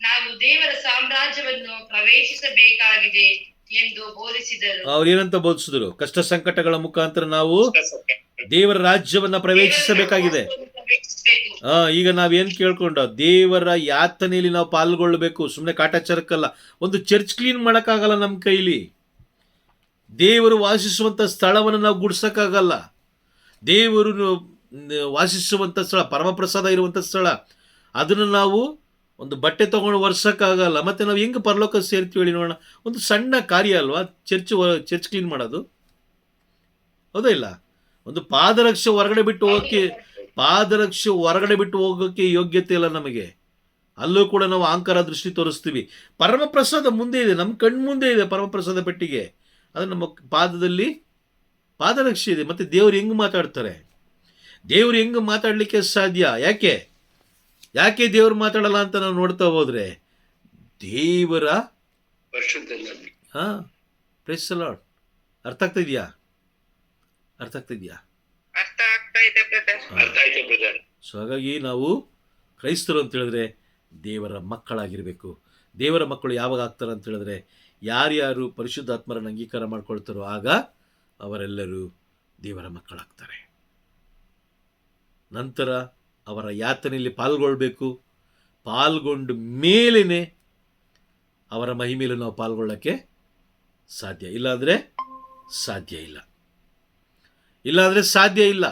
ನಾವು ದೇವರ ಸಾಮ್ರಾಜ್ಯವನ್ನು ಪ್ರವೇಶಿಸಬೇಕಾಗಿದೆ ಎಂದು ಬೋಧಿಸಿದರು.
ಅವ್ರು ಏನಂತ ಬೋಧಿಸಿದ್ರು? ಕಷ್ಟ ಸಂಕಟಗಳ ಮುಖಾಂತರ ನಾವು ದೇವರ ರಾಜ್ಯವನ್ನ ಪ್ರವೇಶಿಸಬೇಕಾಗಿದೆ. ಈಗ ನಾವೇನ್ ಕೇಳ್ಕೊಂಡ? ದೇವರ ಯಾತನೆಯಲ್ಲಿ ನಾವು ಪಾಲ್ಗೊಳ್ಬೇಕು, ಸುಮ್ಮನೆ ಕಾಟಾಚಾರಕ್ಕಲ್ಲ. ಒಂದು ಚರ್ಚ್ ಕ್ಲೀನ್ ಮಾಡೋಕ್ಕಾಗಲ್ಲ ನಮ್ಮ ಕೈಲಿ. ದೇವರು ವಾಸಿಸುವಂಥ ಸ್ಥಳವನ್ನು ನಾವು ಗುಡ್ಸೋಕ್ಕಾಗಲ್ಲ. ದೇವರು ವಾಸಿಸುವಂಥ ಸ್ಥಳ, ಪರಮಪ್ರಸಾದ ಇರುವಂಥ ಸ್ಥಳ, ಅದನ್ನು ನಾವು ಒಂದು ಬಟ್ಟೆ ತೊಗೊಂಡು ಒರೆಸೋಕ್ಕಾಗಲ್ಲ. ಮತ್ತು ನಾವು ಹೆಂಗೆ ಪರಲೋಕ ಸೇರ್ತೀವಿ ಹೇಳಿ ನೋಡೋಣ? ಒಂದು ಸಣ್ಣ ಕಾರ್ಯ ಅಲ್ವಾ ಚರ್ಚ್ ಕ್ಲೀನ್ ಮಾಡೋದು, ಹೌದಾ ಇಲ್ಲ? ಒಂದು ಪಾದರಕ್ಷೆ ಹೊರಗಡೆ ಬಿಟ್ಟು ಹೋಗೋಕ್ಕೆ ಯೋಗ್ಯತೆ ಇಲ್ಲ ನಮಗೆ. ಅಲ್ಲೂ ಕೂಡ ನಾವು ಅಹಂಕಾರ ದೃಷ್ಟಿ ತೋರಿಸ್ತೀವಿ. ಪರಮಪ್ರಸಾದ ಮುಂದೆ ಇದೆ, ನಮ್ಮ ಕಣ್ಣು ಮುಂದೆ ಇದೆ ಪರಮಪ್ರಸಾದ ಪೆಟ್ಟಿಗೆ. ಅದು ನಮ್ಮ ಪಾದದಲ್ಲಿ ಪಾದರಕ್ಷೆ ಇದೆ. ಮತ್ತು ದೇವ್ರು ಹೆಂಗೆ ಮಾತಾಡ್ತಾರೆ? ದೇವ್ರು ಹೆಂಗೆ ಮಾತಾಡಲಿಕ್ಕೆ ಸಾಧ್ಯ? ಯಾಕೆ ದೇವ್ರು ಮಾತಾಡಲ್ಲ ಅಂತ ನಾವು ನೋಡ್ತಾ ಹೋದ್ರೆ, ದೇವರ ಪ್ರೈಸ್ ದಿ ಲಾರ್ಡ್. ಅರ್ಥ ಆಗ್ತಾ ಇದೆಯಾ?
ಅರ್ಥ ಆಗ್ತಾ ಇದೆ ಬ್ರದರ್.
ಸೊ ಹಾಗಾಗಿ ನಾವು ಕ್ರೈಸ್ತರು ಅಂತ ಹೇಳಿದ್ರೆ ದೇವರ ಮಕ್ಕಳಾಗಿರಬೇಕು. ದೇವರ ಮಕ್ಕಳು ಯಾವಾಗ ಆಗ್ತಾರೆ ಅಂತ ಹೇಳಿದ್ರೆ, ಯಾರ್ಯಾರು ಪರಿಶುದ್ಧಾತ್ಮರನ್ನು ಅಂಗೀಕಾರ ಮಾಡ್ಕೊಳ್ತಾರೋ ಆಗ ಅವರೆಲ್ಲರೂ ದೇವರ ಮಕ್ಕಳಾಗ್ತಾರೆ. ನಂತರ ಅವರ ಯಾತನೆಯಲ್ಲಿ ಪಾಲ್ಗೊಳ್ಬೇಕು. ಪಾಲ್ಗೊಂಡ ಮೇಲೇ ಅವರ ಮಹಿಮೆಯಲ್ಲಿ ನಾವು ಪಾಲ್ಗೊಳ್ಳೋಕ್ಕೆ ಸಾಧ್ಯ. ಇಲ್ಲಾಂದರೆ ಸಾಧ್ಯ ಇಲ್ಲ.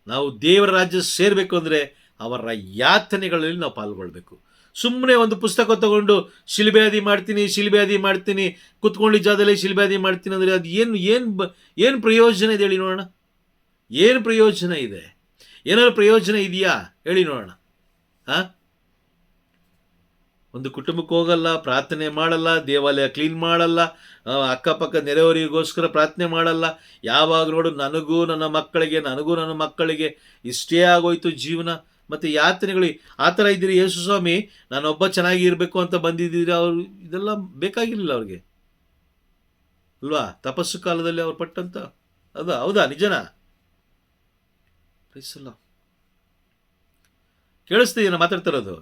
ನಾವು ದೇವರ ರಾಜ್ಯ ಸೇರಬೇಕು ಅಂದರೆ ಅವರ ಯಾತನೆಗಳಲ್ಲಿ ನಾವು ಪಾಲ್ಗೊಳ್ಬೇಕು. ಸುಮ್ಮನೆ ಒಂದು ಪುಸ್ತಕ ತಗೊಂಡು ಶಿಲ್ಬೆಯಾದಿ ಮಾಡ್ತೀನಿ, ಕುತ್ಕೊಂಡಿದ್ದ ಜಾಗದಲ್ಲಿ ಶಿಲ್ಬೆಯಾದಿ ಮಾಡ್ತೀನಿ ಅಂದರೆ ಅದು ಏನು ಪ್ರಯೋಜನ ಇದೆ ಹೇಳಿ ನೋಡೋಣ? ಏನು ಪ್ರಯೋಜನ ಇದೆ? ಏನಾದ್ರು ಪ್ರಯೋಜನ ಇದೆಯಾ ಹೇಳಿ ನೋಡೋಣ? ಒಂದು ಕುಟುಂಬಕ್ಕೆ ಹೋಗಲ್ಲ, ಪ್ರಾರ್ಥನೆ ಮಾಡಲ್ಲ, ದೇವಾಲಯ ಕ್ಲೀನ್ ಮಾಡಲ್ಲ, ಅಕ್ಕಪಕ್ಕ ನೆರೆಯವರಿಗೋಸ್ಕರ ಪ್ರಾರ್ಥನೆ ಮಾಡಲ್ಲ. ಯಾವಾಗ ನೋಡು ನನಗೂ ನನ್ನ ಮಕ್ಕಳಿಗೆ ಇಷ್ಟೇ ಆಗೋಯ್ತು ಜೀವನ. ಮತ್ತು ಯಾತನೆಗಳು ಆ ಥರ ಇದ್ದೀರಿ. ಯೇಸು ಸ್ವಾಮಿ ನಾನೊಬ್ಬ ಚೆನ್ನಾಗಿ ಇರಬೇಕು ಅಂತ ಬಂದಿದ್ದೀರಿ. ಅವರು ಇದೆಲ್ಲ ಬೇಕಾಗಿರಲಿಲ್ಲ ಅವ್ರಿಗೆ ಅಲ್ವಾ? ತಪಸ್ಸು ಕಾಲದಲ್ಲಿ ಅವ್ರು ಪಟ್ಟಂತ ಹೌದಾ? ನಿಜನಾ? ಕೇಳಿಸ್ತೀನ ಮಾತಾಡ್ತಾ ಇರೋದು?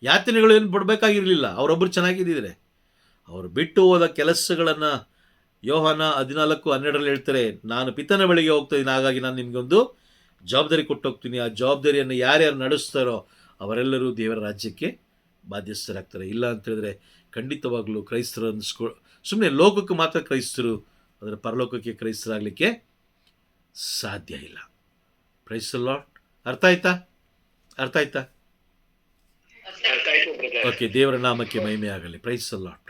ಯಾತನೆಗಳು ಏನು ಬಿಡಬೇಕಾಗಿರಲಿಲ್ಲ. ಅವರೊಬ್ಬರು ಚೆನ್ನಾಗಿದ್ದಿದ್ರೆ ಅವರು ಬಿಟ್ಟು ಹೋದ ಕೆಲಸಗಳನ್ನು ಯೋಹಾನ 14:12 ಹೇಳ್ತಾರೆ, ನಾನು ಪಿತನ ಬಳಿಗೆ ಹೋಗ್ತಾ ಇದ್ದೀನಿ, ಹಾಗಾಗಿ ನಾನು ನಿಮಗೊಂದು ಜವಾಬ್ದಾರಿ ಕೊಟ್ಟು ಹೋಗ್ತೀನಿ. ಆ ಜವಾಬ್ದಾರಿಯನ್ನು ಯಾರ್ಯಾರು ನಡೆಸ್ತಾರೋ ಅವರೆಲ್ಲರೂ ದೇವರ ರಾಜ್ಯಕ್ಕೆ ಬಾಧ್ಯಸ್ಥರಾಗ್ತಾರೆ. ಇಲ್ಲ ಅಂತ ಹೇಳಿದ್ರೆ ಖಂಡಿತವಾಗ್ಲೂ ಕ್ರೈಸ್ತರು ಸುಮ್ಮನೆ ಲೋಕಕ್ಕೆ ಮಾತ್ರ ಕ್ರೈಸ್ತರು, ಆದರೆ ಪರಲೋಕಕ್ಕೆ ಕ್ರೈಸ್ತರಾಗಲಿಕ್ಕೆ ಸಾಧ್ಯ ಇಲ್ಲ. Praise the lord. ಅರ್ಥ ಆಯ್ತಾ? ಓಕೆ, ದೇವರ ನಾಮಕ್ಕೆ ಮಹಿಮೆ ಆಗಲಿ. Praise the lord.